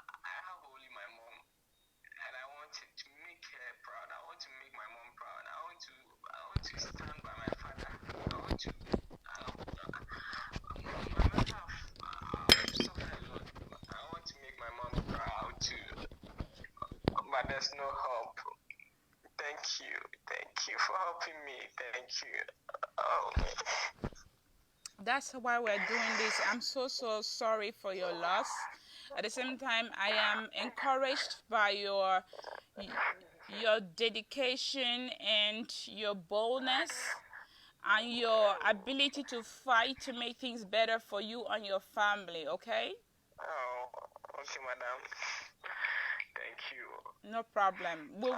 D: I have only my mom, and I wanted to make her proud. I want to make my mom proud. I want to stand by my father. I want to. My mom have suffered a lot. I want to make my mom proud too, but there's no hope. Thank you for helping me. Thank you. Oh.
C: That's why we're doing this. I'm so sorry for your loss. At the same time, I am encouraged by your dedication and your boldness and your ability to fight to make things better for you and your family. Okay?
D: Oh, okay, madam. Thank you.
C: No problem. We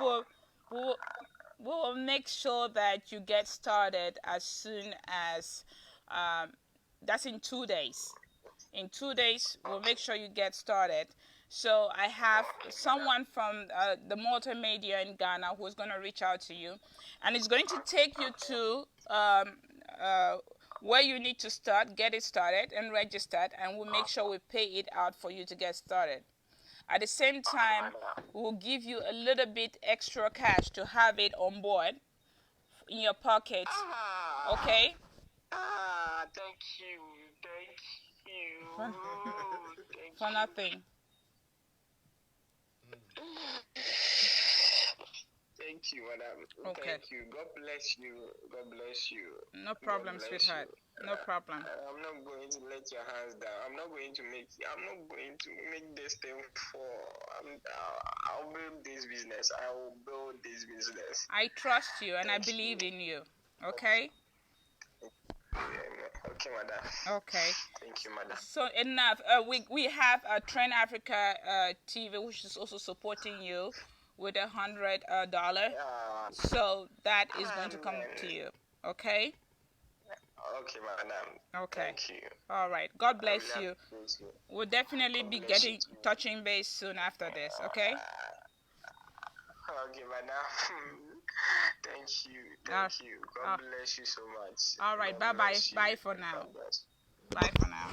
C: will make sure that you get started as soon as that's in 2 days. In 2 days, we'll make sure you get started. So I have someone from the multimedia in Ghana who's going to reach out to you, and it's going to take you to where you need to start, get it started and registered, and we'll make sure we pay it out for you to get started. At the same time, we'll give you a little bit extra cash to have it on board in your pocket. Okay?
D: Thank you.
C: For nothing.
D: Thank you, madam.
C: Okay.
D: Thank you. God bless you. God bless you.
C: No problem, sweetheart. No problem.
D: I'm not going to let your hands down. I'm not going to make this thing fall. I'll build this business. I will build this business.
C: I trust you and I believe in you. Okay?
D: Okay, madam.
C: Okay.
D: Thank you, madam.
C: So enough. We have Trend Africa TV, which is also supporting you with $100. So that is going to come to you. Okay?
D: Okay, madam.
C: Okay.
D: Thank you.
C: All right. God bless you. We'll definitely be touching base soon after this. Okay?
D: Okay, madam. Thank you. Thank you. God bless you so much.
C: All right. Bye-bye. Bye for now. Bye for now.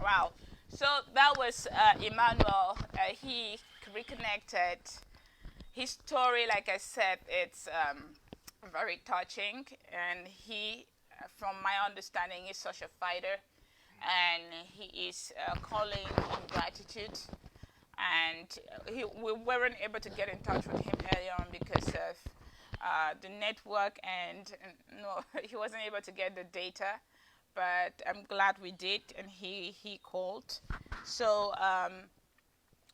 C: Wow. So that was Emmanuel. He reconnected. His story, like I said, it's very touching. And he, from my understanding, is such a fighter. And he is calling in gratitude. And we weren't able to get in touch with him earlier on because of the network, and no, he wasn't able to get the data. But I'm glad we did, and he called. So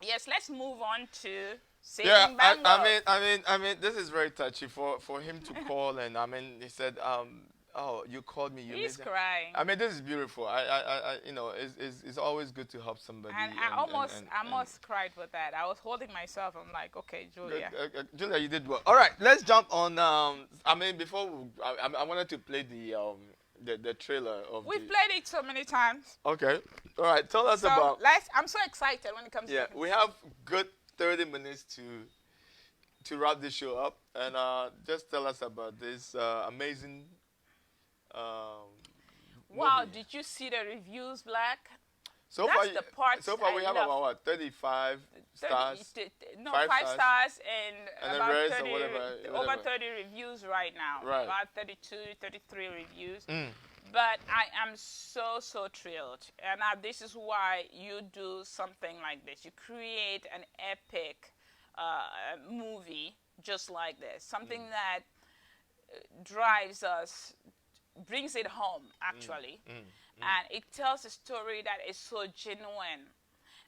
C: yes, let's move on to saving Bango.
D: I mean, this is very touchy for him to call, and I mean, he said, oh, you called me.
C: He's crying.
D: I mean, this is beautiful. I you know, it's always good to help somebody.
C: And I almost cried with that. I was holding myself. I'm like, okay, Julia.
D: Julia, you did well. All right, let's jump on. I mean, before I wanted to play the trailer of.
C: We've played it so many times.
D: Okay. All right. Tell us about.
C: I'm so excited when it comes.
D: Yeah, we have good 30 minutes to wrap this show up, and just tell us about this amazing.
C: Wow!
D: movie.
C: Did you see the reviews, Black?
D: So
C: That's the part.
D: So far, we have about what, 35 stars.
C: No, 5 stars and about 30,
D: whatever.
C: over 30 reviews right now.
D: Right.
C: About 32, 33 reviews. But I am so thrilled, and this is why you do something like this. You create an epic movie just like this, something that drives us, brings it home actually, and it tells a story that is so genuine,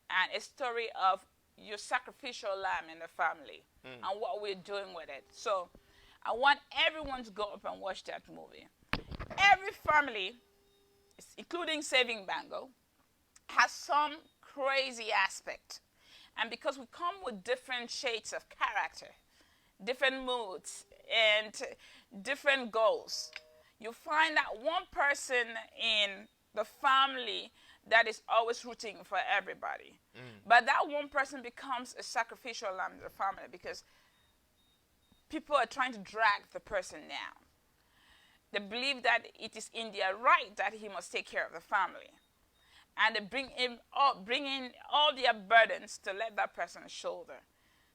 C: and a story of your sacrificial lamb in the family and what we're doing with it. So I want everyone to go up and watch that movie. Every family, including Saving Bango, has some crazy aspect. And because we come with different shades of character, different moods, and different goals, you find that one person in the family that is always rooting for everybody. But that one person becomes a sacrificial lamb in the family because people are trying to drag the person down. They believe that it is in their right that he must take care of the family. And they bring in all their burdens to let that person shoulder.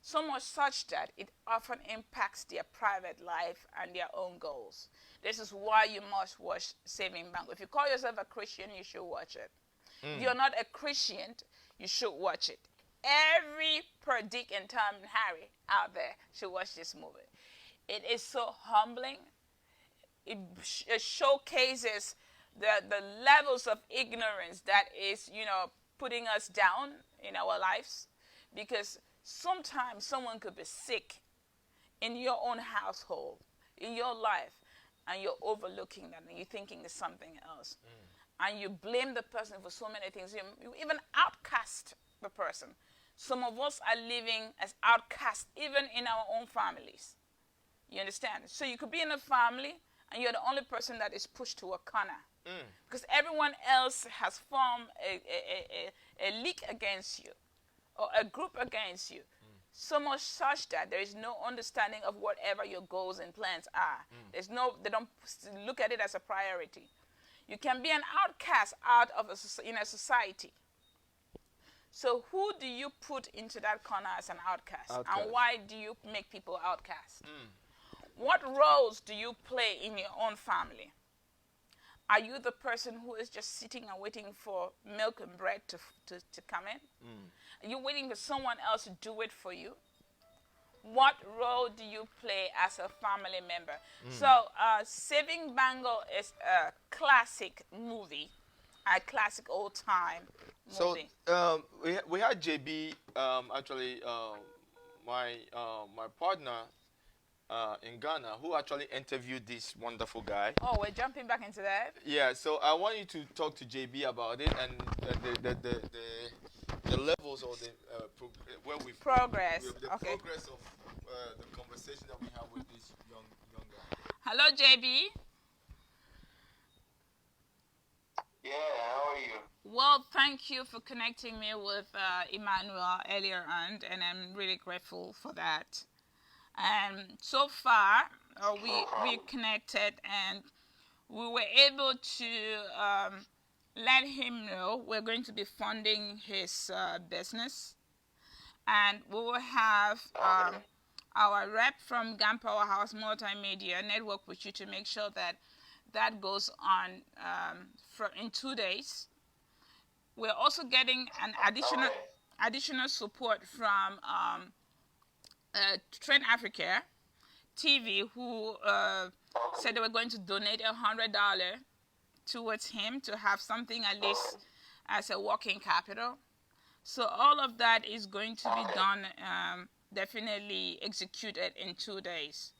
C: So much such that it often impacts their private life and their own goals. This is why you must watch Saving Bango. If you call yourself a Christian, you should watch it. If you're not a Christian, you should watch it. Every per Dick and Tom and Harry out there should watch this movie. It is so humbling. It showcases the levels of ignorance that is, putting us down in our lives. Because sometimes someone could be sick in your own household, in your life, and you're overlooking that and you're thinking it's something else. And you blame the person for so many things. You even outcast the person. Some of us are living as outcasts even in our own families. You understand? So you could be in a family and you're the only person that is pushed to a corner. Because everyone else has formed a league against you or a group against you. So much such that there is no understanding of whatever your goals and plans are. They don't look at it as a priority. You can be an outcast in a society. So who do you put into that corner as an outcast? And why do you make people outcast? What roles do you play in your own family? Are you the person who is just sitting and waiting for milk and bread to come in? Are you waiting for someone else to do it for you? What role do you play as a family member? So, Saving Bango is a classic movie, a classic old-time movie.
D: So, we had JB, actually, my partner in Ghana, who actually interviewed this wonderful guy.
C: Oh, we're jumping back into that?
D: Yeah, so I want you to talk to JB about it and the levels or the
C: progress.
D: The progress of the conversation that we have with this young guy.
C: Hello, JB.
O: Yeah, how are you?
C: Well, thank you for connecting me with Emmanuel earlier on, and I'm really grateful for that. And so far, we connected, and we were able to let him know we're going to be funding his business, and we will have our rep from Gham Powerhouse Multimedia network with you to make sure that that goes on in 2 days. We're also getting an additional support from Trend Africa TV, who said they were going to donate $100 towards him to have something at least as a working capital. So all of that is going to be done, definitely executed in 2 days.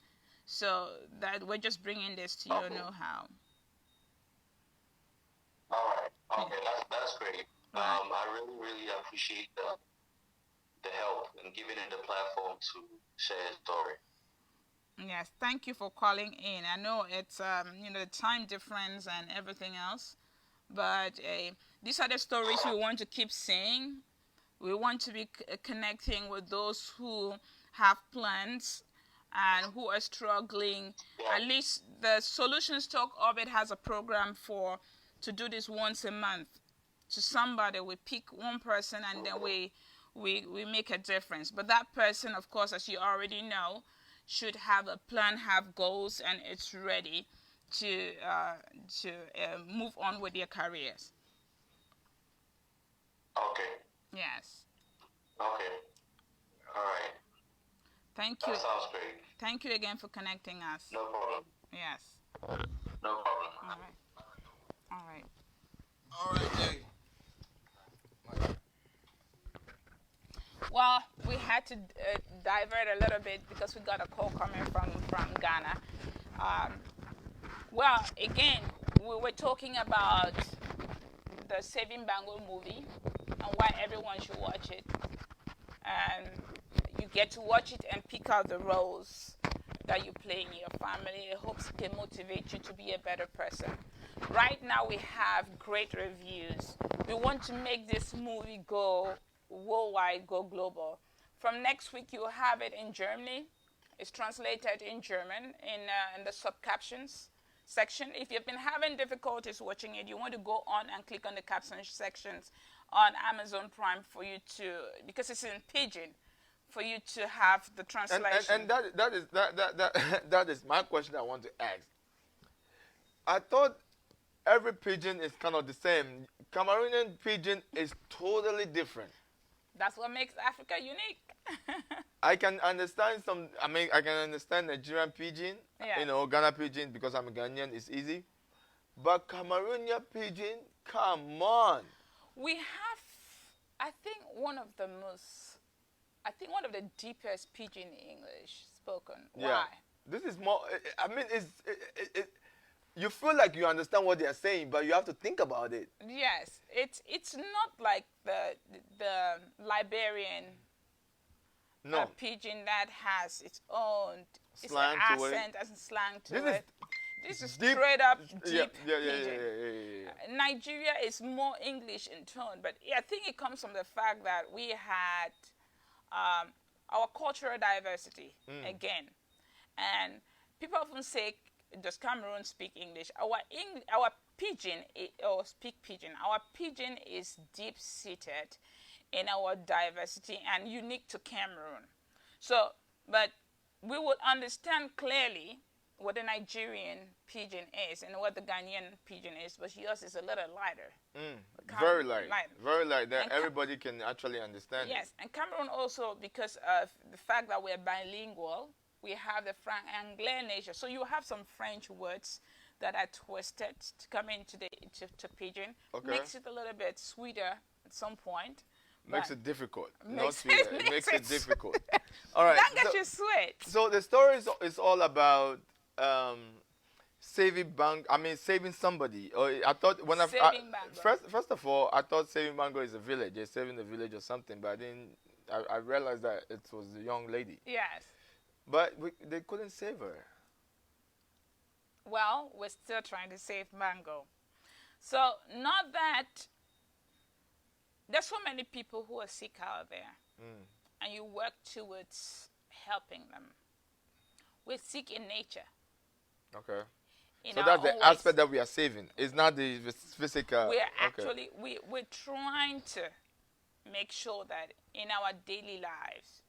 C: So that we're just bringing this to your know-how.
O: All right. Okay, that's great. I really appreciate the help and giving it the platform to share his story.
C: Yes, thank you for calling in. I know it's the time difference and everything else, but these are the stories we want to keep saying. We want to be connecting with those who have plans and who are struggling. At least the Solutions Talk Orbit has a program to do this once a month. To somebody, we pick one person and then we make a difference. But that person, of course, as you already know, should have a plan, have goals, and it's ready to move on with their careers.
O: Okay.
C: Yes.
O: Okay. All right.
C: Thank you.
O: That sounds great.
C: Thank you again for connecting us.
O: No problem.
C: Yes.
O: No problem.
C: All right. All right.
D: All right, Jay.
C: Well, we had to divert a little bit because we got a call coming from Ghana. Well, again, we were talking about the Saving Bango movie and why everyone should watch it. and you get to watch it and pick out the roles that you play in your family. I hope it can motivate you to be a better person. Right now we have great reviews. We want to make this movie go worldwide, go global. From next week you'll have it in Germany. It's translated in German in the sub-captions section. If you've been having difficulties watching it, you want to go on and click on the caption sections on Amazon Prime for you to, because it's in Pidgin, for you to have the translation.
D: And that is my question I want to ask. I thought every pigeon is kind of the same. Cameroonian pigeon is totally different.
C: That's what makes Africa unique.
D: I can understand I can understand Nigerian pigeon, Ghana pigeon, because I'm a Ghanaian, it's easy. But Cameroonian pigeon, come on.
C: We have, I think one of the deepest pidgin English spoken.
D: Yeah.
C: Why?
D: This is more, you feel like you understand what they're saying, but you have to think about it.
C: Yes, it's not like the Liberian pidgin that has its own
D: slang
C: accent and slang to it. This is
D: deep,
C: straight up deep
D: pidgin.
C: Nigeria is more English in tone, but I think it comes from the fact that we had our cultural diversity again, and people often say, does Cameroon speak English? Our pidgin or speak pidgin. Our pidgin is deep seated in our diversity and unique to Cameroon. So, but we would understand clearly what the Nigerian pidgin is and what the Ghanaian pidgin is, but yours is a little lighter.
D: Very light. Very light. That everybody can actually understand.
C: Yes, and Cameroon also, because of the fact that we're bilingual, we have the Franc-Anglais nature. So you have some French words that are twisted to come into to pidgin.
D: Okay.
C: Makes it a little bit sweeter at some point.
D: Makes it difficult. Not sweeter. It makes it difficult. All right.
C: Don't get you sweet.
D: So the story is all about saving somebody. Or I thought first of all, I thought saving Bango is a village. They're saving the village or something, but I realized that it was a young lady.
C: Yes.
D: But they couldn't save her.
C: Well, we're still trying to save Mango. So, not that there's so many people who are sick out there, and you work towards helping them. We're sick in nature.
D: Okay. So that's the aspect that we are saving. It's not the physical.
C: We're actually, we're trying to make sure that in our daily lives,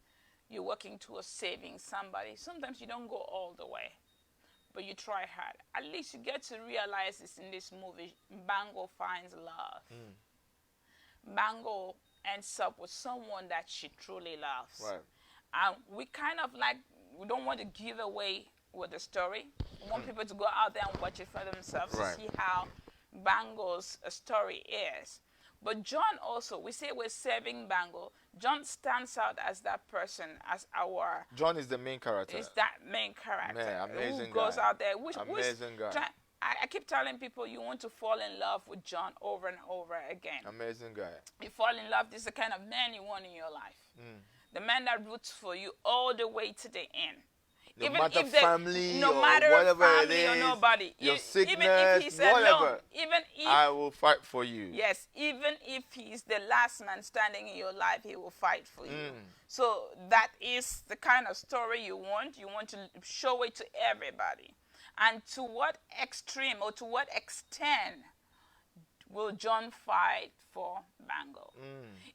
C: you're working towards saving somebody. Sometimes you don't go all the way, but you try hard. At least you get to realize this in this movie. Bango finds love. Bango ends up with someone that she truly loves.
D: Right.
C: And we kind of we don't want to give away with the story. We want people to go out there and watch it for themselves to see how Bango's story is. But John also, we say we're saving Bango. John stands out as that person, as our...
D: John is the main character.
C: Is that main character.
D: Man, amazing
C: who goes out there.
D: Amazing guy.
C: I keep telling people you want to fall in love with John over and over again.
D: Amazing guy.
C: You fall in love, this is the kind of man you want in your life. The man that roots for you all the way to the end.
D: No matter family
C: no
D: or
C: matter
D: whatever
C: family
D: it is,
C: or nobody.
D: your sickness,
C: even if he's alone, even if
D: I will fight for you.
C: Yes, even if he's the last man standing in your life, he will fight for you. So that is the kind of story you want. You want to show it to everybody. And to what extreme or to what extent will John fight for Bango?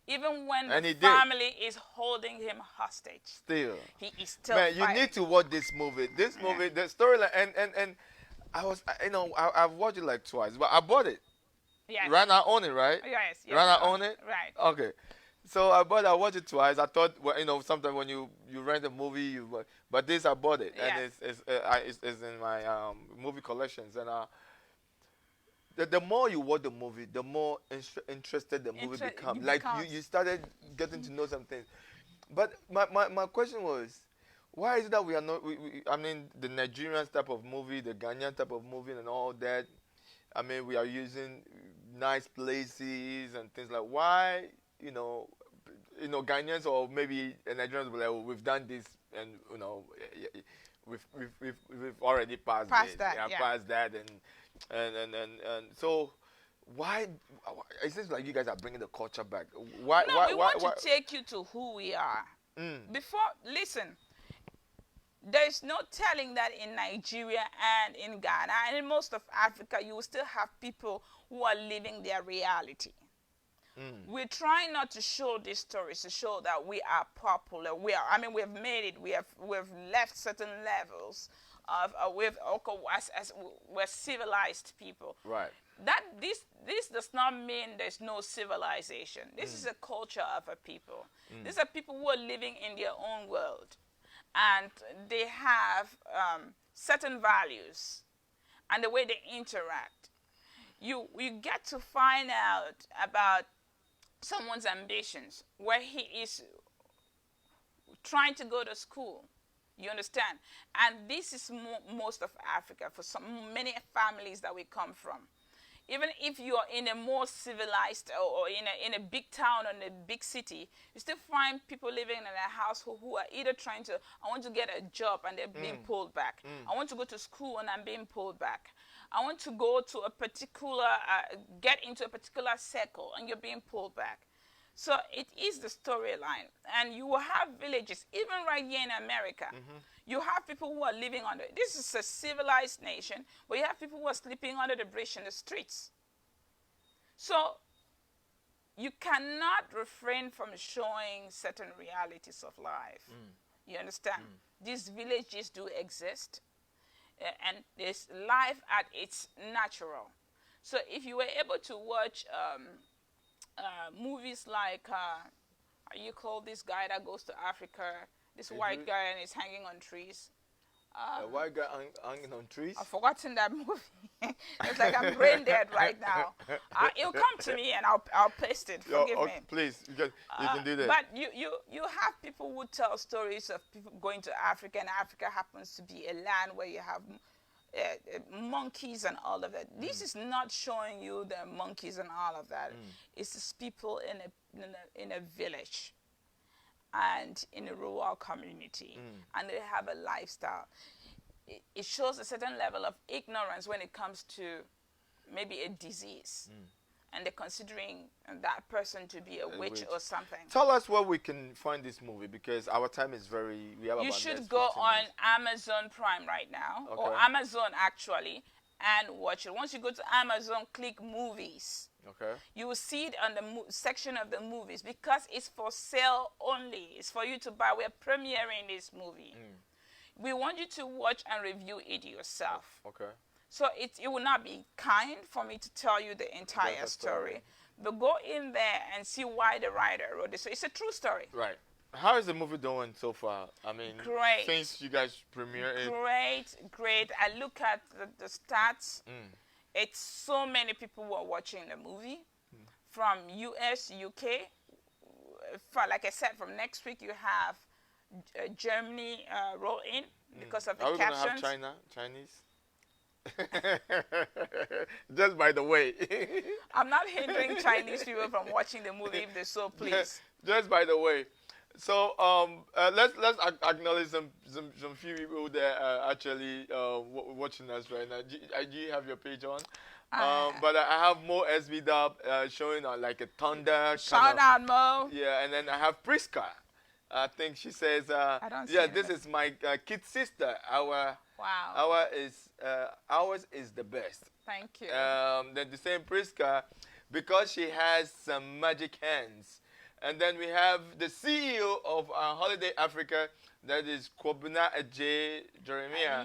C: Even when the family is holding him hostage.
D: Still.
C: He is still
D: fighting.
C: You
D: need to watch this movie. This movie, the storyline, and I was, I've watched it like twice, but I bought it.
C: Yes.
D: Rana own it, right?
C: Yes.
D: Rana own it?
C: Right.
D: Okay. So I watched it twice. I thought, well, sometimes when you rent a movie, but this I bought it, and it's in my movie collections. And the more you watch the movie, the more interested the movie becomes. Like you started getting to know some things. But my question was, why is it that we are not? I mean, the Nigerian type of movie, the Ghanaian type of movie, and all that. I mean, we are using nice places and things like. Why Ghanaians or maybe Nigerians will like, oh, we've done this, and we've already passed this. Past that, and so why it seems like you guys are bringing the culture back. Why?
C: We want to take you to who we are. Listen, there's no telling that in Nigeria and in Ghana and in most of Africa, you will still have people who are living their reality. We're trying not to show these stories to show that we are popular. We've made it. We've left certain levels of we're civilized people.
D: Right.
C: That this does not mean there's no civilization. This is a culture of a people. These are people who are living in their own world, and they have certain values and the way they interact. You get to find out about someone's ambitions, where he is trying to go to school. You understand? And this is most of Africa for many families that we come from. Even if you are in a more civilized or in a big town or in a big city, you still find people living in a household who are either trying to, I want to get a job and they're being pulled back. I want to go to school and I'm being pulled back. I want to go to a particular, get into a particular circle and you're being pulled back. So it is the storyline. And you will have villages, even right here in America. You have people who are living under, this is a civilized nation, but you have people who are sleeping under the bridge in the streets. So you cannot refrain from showing certain realities of life. You understand? These villages do exist. And there's life at its natural. So if you were able to watch movies like, you call this guy that goes to Africa, this white guy and is hanging on trees.
D: A white guy hanging on trees?
C: I've forgotten that movie. It's like I'm brain dead right now. It'll come to me and I'll paste it. Forgive me.
D: Please, you can do that.
C: But you have people who tell stories of people going to Africa, and Africa happens to be a land where you have monkeys and all of that. This is not showing you the monkeys and all of that. It's just people in a village and in a rural community, and they have a lifestyle. It shows a certain level of ignorance when it comes to maybe a disease, and they're considering that person to be a witch or something.
D: Tell us where we can find this movie, because our time is we have
C: you
D: about
C: should go on Amazon Prime right now, or Amazon actually, and watch it. Once you go to Amazon, click movies. You will see it on the section of the movies, because it's for sale only. It's for you to buy. We're premiering this movie. We want you to watch and review it yourself. So it will not be kind for me to tell you the entire story. But go in there and see why the writer wrote this. So it's a true story.
D: Right. How is the movie doing so far? I mean,
C: great.
D: Since you guys premiere it.
C: Great. I look at the stats. It's so many people who are watching the movie from US, UK. Like I said, from next week you have Germany roll in because of the captions.
D: Are we going to have Chinese? Just by the way.
C: I'm not hindering Chinese people from watching the movie if they so please.
D: Just by the way. So let's acknowledge some few people that are actually watching us right now. Do you have your page on? But I have Mo SB Dub showing like a thunder.
C: Shout out Mo.
D: Yeah, and then I have Priska. I think she says, this is my kid sister. Ours is the best.
C: Thank you.
D: Then the same Priska, because she has some magic hands. And then we have the CEO of Holiday Africa, that is Kwabena J. Jeremiah.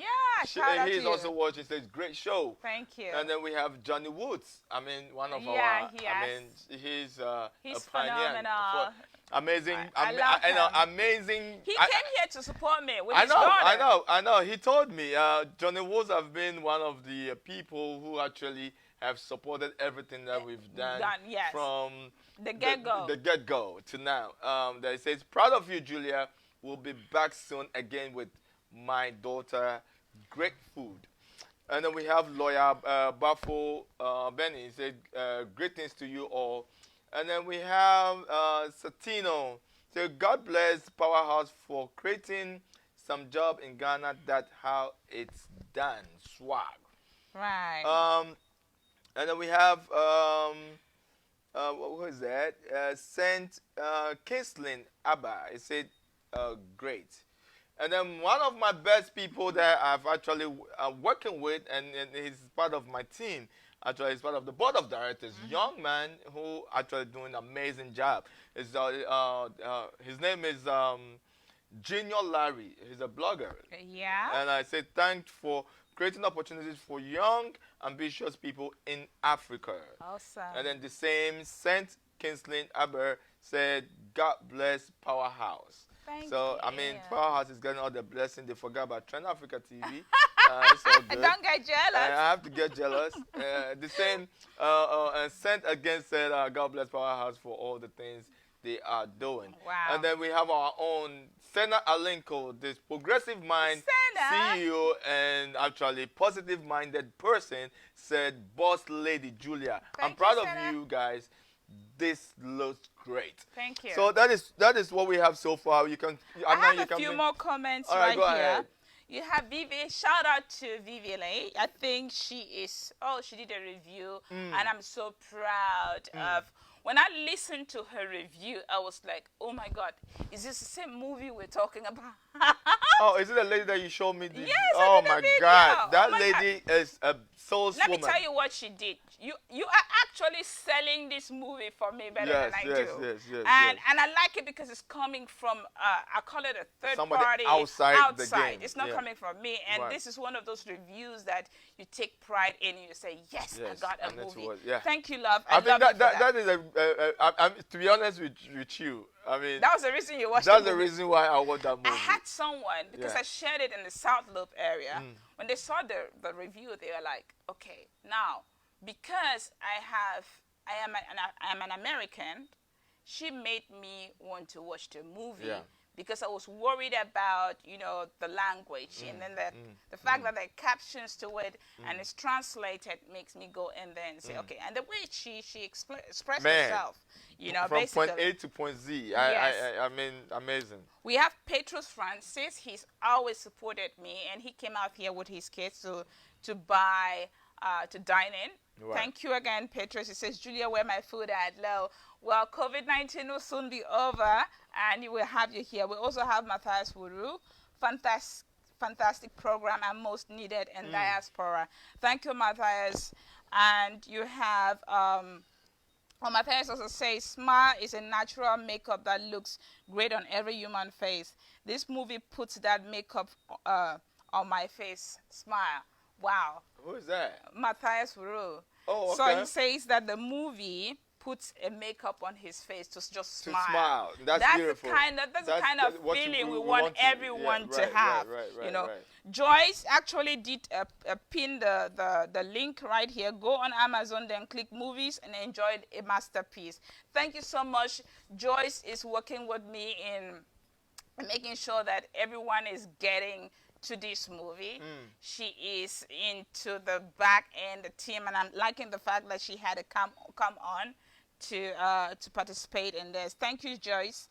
D: He's also watching. Says great show.
C: Thank you.
D: And then we have Johnny Woods. I mean, one of our. He's a
C: phenomenal.
D: Amazing.
C: I love him.
D: Amazing.
C: He came here to support me with his daughter.
D: I know. He told me. Johnny Woods have been one of the people who actually have supported everything that we've done from
C: the get-go.
D: The get-go to now. That says, proud of you, Julia. We'll be back soon again with my daughter. Great food. And then we have lawyer Bafo Benny. He said, greetings to you all. And then we have Satino. So God bless Powerhouse for creating some job in Ghana. That's how it's done. Swag.
C: Right.
D: And then we have what was that? Saint Kinslin Abba. It said great. And then one of my best people that I've actually working with, and he's part of my team. Actually, he's part of the board of directors. Young man who actually doing an amazing job. His name is Junior Larry. He's a blogger.
C: Yeah.
D: And I say thanks for creating opportunities for young, ambitious people in Africa.
C: Awesome.
D: And then the same Saint Kinslin Aber said, God bless Powerhouse.
C: Thank
D: so,
C: you.
D: I mean, Powerhouse is getting all the blessing. They forgot about Trend Africa TV. It's all good.
C: Don't get jealous.
D: I have to get jealous. The same Saint again said, God bless Powerhouse for all the things they are doing.
C: Wow.
D: And then we have our own Senna Alenko, this progressive mind CEO and actually positive-minded person, said, Boss Lady Julia, I'm proud of you guys. This looks great.
C: Thank you.
D: So that is what we have so far. You can.
C: I have a few more comments right
D: go
C: here.
D: ahead.
C: You have Vivi. Shout out to Vivi Lay. I think she is. Oh, she did a review, and I'm so proud of. When I listened to her review, I was like, oh my God, is this the same movie we're talking about?
D: Oh, is it the lady that you showed me?
C: Yes,
D: oh
C: I did a
D: my
C: video.
D: God, that
C: Oh my
D: lady is a soul
C: Let
D: woman.
C: me tell you what she did. You are actually selling this movie for me better than I do.
D: Yes.
C: And I like it because it's coming from, I call it a third
D: Somebody
C: party
D: outside the game.
C: It's not coming from me. And this is one of those reviews that you take pride in and you say, yes, I got a movie. Thank you, love. I
D: think
C: love
D: that is to be honest with you, I mean,
C: that was the reason you watched
D: That's
C: the
D: the
C: movie.
D: reason why I watched that movie.
C: I had someone, because I shared it in the South Loop area, when they saw the review, they were like, okay, now, because I am an American, she made me want to watch the movie because I was worried about, the language. And then the fact that there are captions to it and it's translated makes me go in there and say, okay. And the way she expressed herself,
D: from
C: basically.
D: point A to point Z.
C: Yes.
D: I mean, amazing.
C: We have Petrus Francis. He's always supported me, and he came out here with his kids to buy, to dine in. Right. Thank you again, Petrus. He says, Julia, where my food at? Low. Well, COVID-19 will soon be over, and we will have you here. We also have Matthias Wuru. Fantastic program and most needed in diaspora. Thank you, Matthias. And you have... Matthias also says, smile is a natural makeup that looks great on every human face. This movie puts that makeup on my face. Smile. Wow.
D: Who is that?
C: Matthias Wuru.
D: Oh, okay.
C: So he says that the movie puts a makeup on his face to just smile.
D: To smile. That's beautiful.
C: That's the kind of feeling we want everyone to have. Right. Joyce actually did pin the link right here. Go on Amazon, then click movies and enjoy a masterpiece. Thank you so much. Joyce is working with me in making sure that everyone is getting to this movie. She is into the back end, the team, and I'm liking the fact that she had to come on to participate in this. Thank you, Joyce.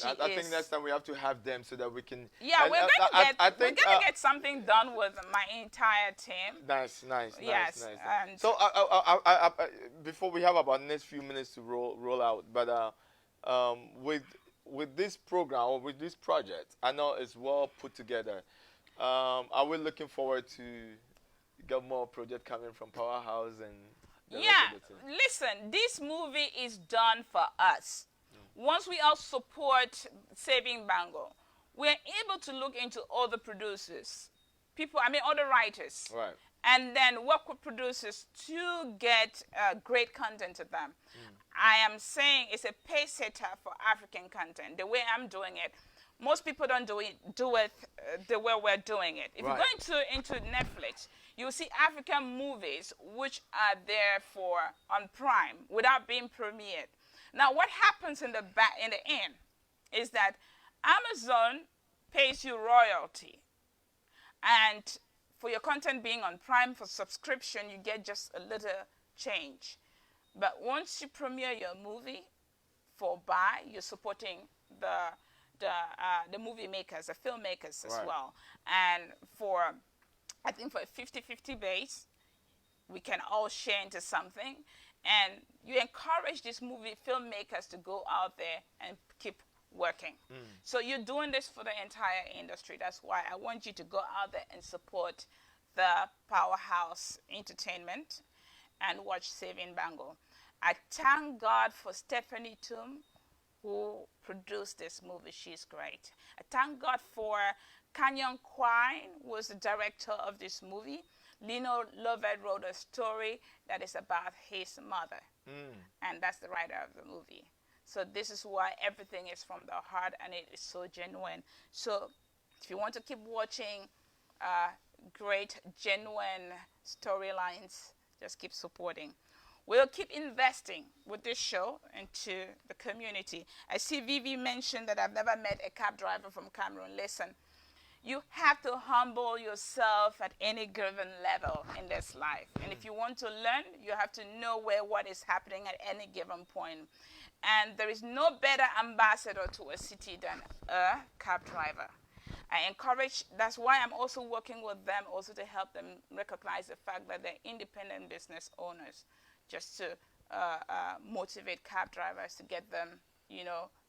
D: I think next time we have to have them so that we can.
C: Yeah, we're going to get something done with my entire team.
D: Nice.
C: Yes.
D: Nice. So before we have about next few minutes to roll out, but with this program or with this project, I know it's well put together. Are we looking forward to get more project coming from Powerhouse and?
C: Listen, this movie is done for us. Once we all support Saving Bango, we're able to look into other producers, other writers,
D: right,
C: and then work with producers to get great content to them. I am saying it's a pace setter for African content. The way I'm doing it, most people don't do it the way we're doing it. If you go into Netflix, you'll see African movies which are there on Prime without being premiered. Now, what happens in the end is that Amazon pays you royalty, and for your content being on Prime for subscription, you get just a little change. But once you premiere your movie for buy, you're supporting the movie makers, the filmmakers as well. And for, I think for a 50-50 base, we can all share into something. And you encourage these movie filmmakers to go out there and keep working. So you're doing this for the entire industry. That's why I want you to go out there and support the Powerhouse Entertainment and watch Saving Bango. I thank God for Stephanie Toom, who produced this movie. She's great. I thank God for Canyon Quine, who was the director of this movie. Lino Lovett wrote a story that is about his mother, and that's the writer of the movie. So this is why everything is from the heart, and it is so genuine. So if you want to keep watching great, genuine storylines, just keep supporting. We'll keep investing with this show into the community. I see Vivi mentioned that I've never met a cab driver from Cameroon. Listen, you have to humble yourself at any given level in this life. And if you want to learn, you have to know what is happening at any given point. And there is no better ambassador to a city than a cab driver. I encourage, that's why I'm also working with them also to help them recognize the fact that they're independent business owners, just to motivate cab drivers to get them,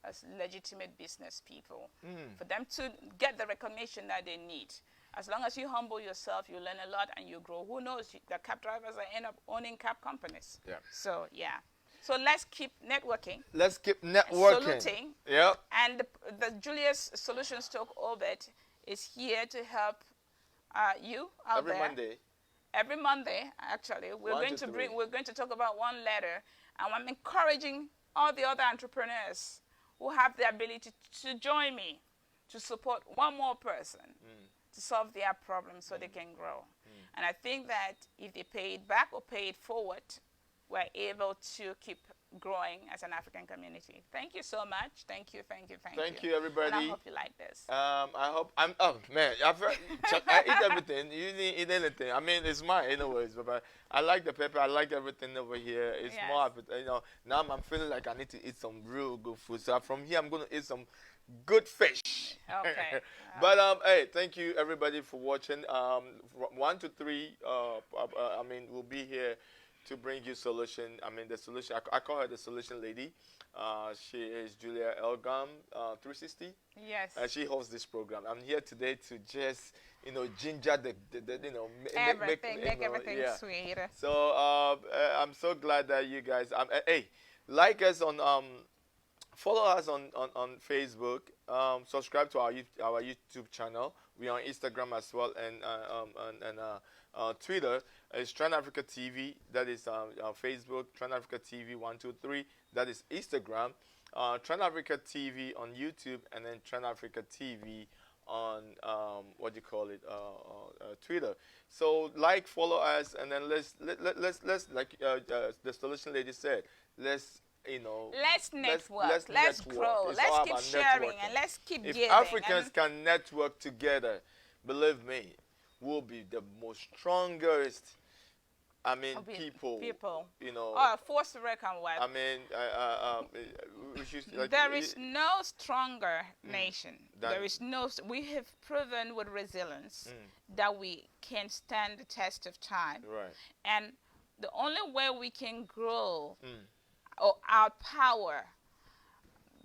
C: as legitimate business people, for them to get the recognition that they need. As long as you humble yourself, you learn a lot and you grow. Who knows, the cab drivers end up owning cab companies.
D: Yeah.
C: So, yeah. So let's keep networking.
D: Let's keep networking.
C: Saluting.
D: Yep.
C: And the Julius Solutions Talk Orbit is here to help you out there. Every Monday, actually, we're going to talk about one letter, and I'm encouraging all the other entrepreneurs who have the ability to join me to support one more person to solve their problems so they can grow. And I think that if they pay it back or pay it forward, we're able to keep growing as an African community. Thank you so much. Thank you, thank you, thank you.
D: Thank you, everybody. And
C: I hope you like this.
D: Oh man, I eat everything. You didn't eat anything. I mean, it's mine anyways, but I like the pepper. I like everything over here. It's more, now I'm feeling like I need to eat some real good food. So from here, I'm going to eat some good fish.
C: Okay.
D: But hey, thank you everybody for watching. 1 to 3, we'll be here to bring you solution. I mean, the solution, I call her the solution lady. She is Julia L. Gham, 360.
C: Yes.
D: She hosts this program. I'm here today to just, ginger the
C: make everything sweeter.
D: So I'm so glad that you guys, hey, like us on, follow us on Facebook, subscribe to our YouTube channel. We're on Instagram as well, and Twitter. It's Trend Africa TV. That is Facebook. Trend Africa TV 123. That is Instagram. Trend Africa TV on YouTube, and then Trend Africa TV on Twitter. So follow us, and then let's like the solution lady said, let's network.
C: Let's grow. Let's keep sharing and let's keep giving.
D: If Africans can network together, believe me, we'll be the most strongest. People.
C: Force to reckon with. There is no stronger nation. There is no. We have proven with resilience that we can stand the test of time.
D: Right.
C: And the only way we can grow or our power,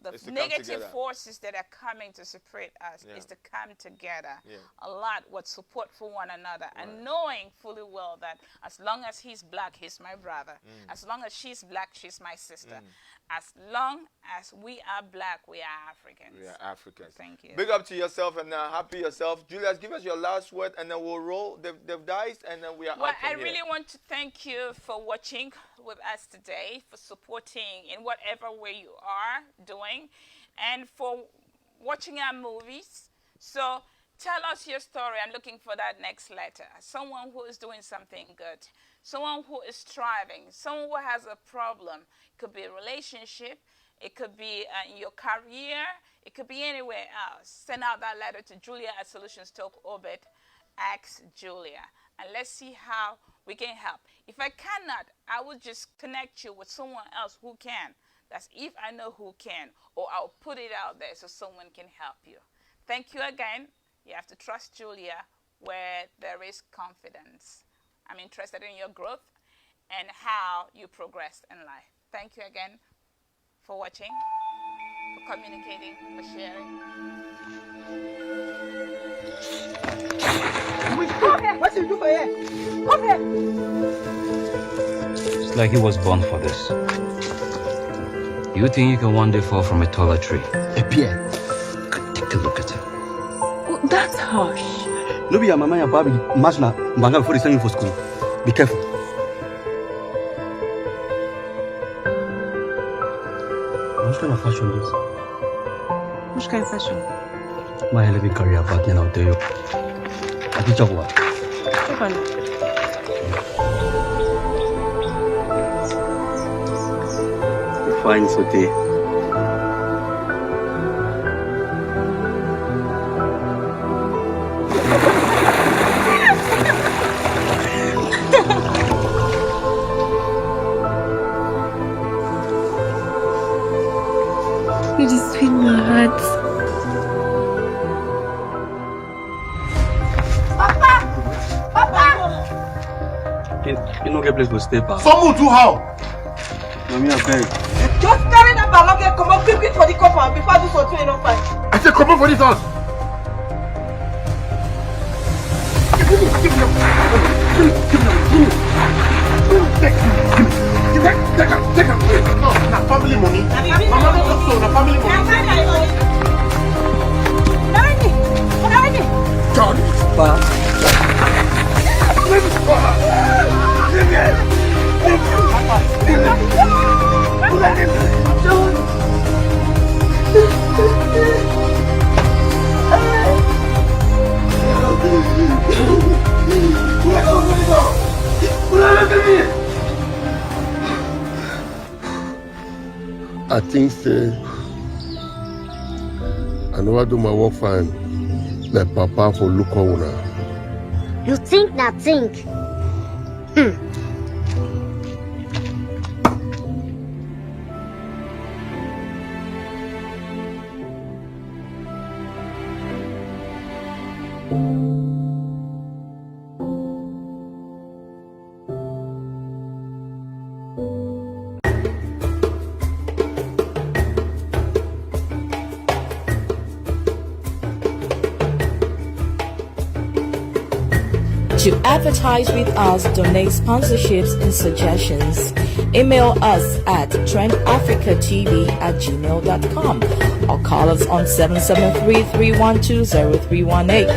C: the negative forces that are coming to separate us, is to come together a lot with support for one another, and knowing fully well that as long as he's black, he's my brother. As long as she's black, she's my sister. As long as we are black, we are Africans.
D: We are Africans.
C: Thank you.
D: Big up to yourself and happy yourself. Julius, give us your last word, and then we'll roll the dice, and then we are
C: Well,
D: out from
C: I really want to thank you for watching with us today, for supporting in whatever way you are doing, and for watching our movies. So tell us your story. I'm looking for that next letter. Someone who is doing something good. Someone who is striving. Someone who has a problem. It could be a relationship. It could be in your career. It could be anywhere else. Send out that letter to Julia at Solutions Talk Orbit. Ask Julia. And let's see how we can help. If I cannot, I will just connect you with someone else who can. That's if I know who can, or I'll put it out there so someone can help you. Thank you again. You have to trust Julia where there is confidence. I'm interested in your growth and how you progress in life. Thank you again for watching, for communicating, for sharing.
F: Come here. What you do for here? Come here.
G: It's like he was born for this. You think you can one day fall from a taller tree?
H: Hey, Pierre,
G: Take a look at him.
I: Oh, that's harsh.
H: no be your mama and Bobby Mashna Mbanga before they send you for school. Be careful. What kind of fashion is this?
I: Which kind of fashion?
H: My hell, we carry a bag and I'll tell you. I teach you what? Fine, Sote.
I: You just sweet my heart.
H: You know get place to stay, pa.
J: Someone do how?
H: Mommy, I beg.
F: Just carry that bag and come up quickly for the coffin before I do something you don't find.
J: I said, come on for this house. Take him. No, na family money. Mama don't talk so, na family money. John.
H: Pa.
P: I think I never do my work fine. Like Papa for look over.
K: You think that think?
E: To advertise with us, donate sponsorships and suggestions, email us at trendafricatv@gmail.com or call us on 773-312-0318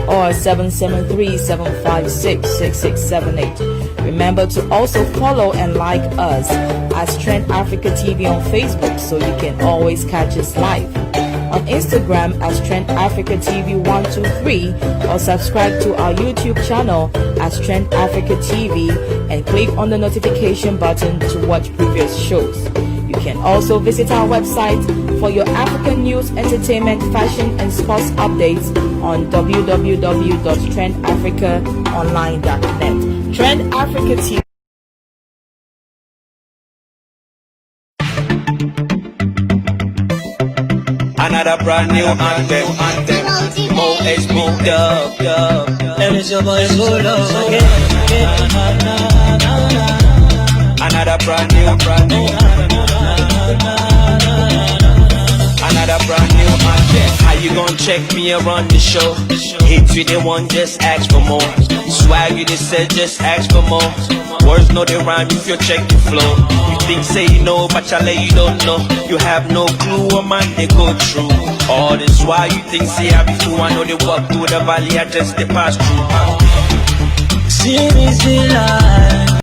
E: or 773-756-6678. Remember to also follow and like us as Trend Africa TV on Facebook so you can always catch us live. On Instagram as Trend Africa TV 123 or subscribe to our YouTube channel as Trend Africa TV and click on the notification button to watch previous shows. You can also visit our website for your African news, entertainment, fashion and sports updates on www.trendafricaonline.net. Trend Africa TV.
A: Another brand new anthem. OSB dub.
B: And it's your boy Solo again.
A: Another brand new. Another brand new anthem. How you gon' check me around the show? Hits you the one, just ask for more. Swag you just said, just ask for more. Words know they rhyme if you check the flow. You think say you know, but chale you don't know. You have no clue what man they go through. All this why you think say I be fool. I know they walk through the valley, I just they pass through.
B: Sin is the life.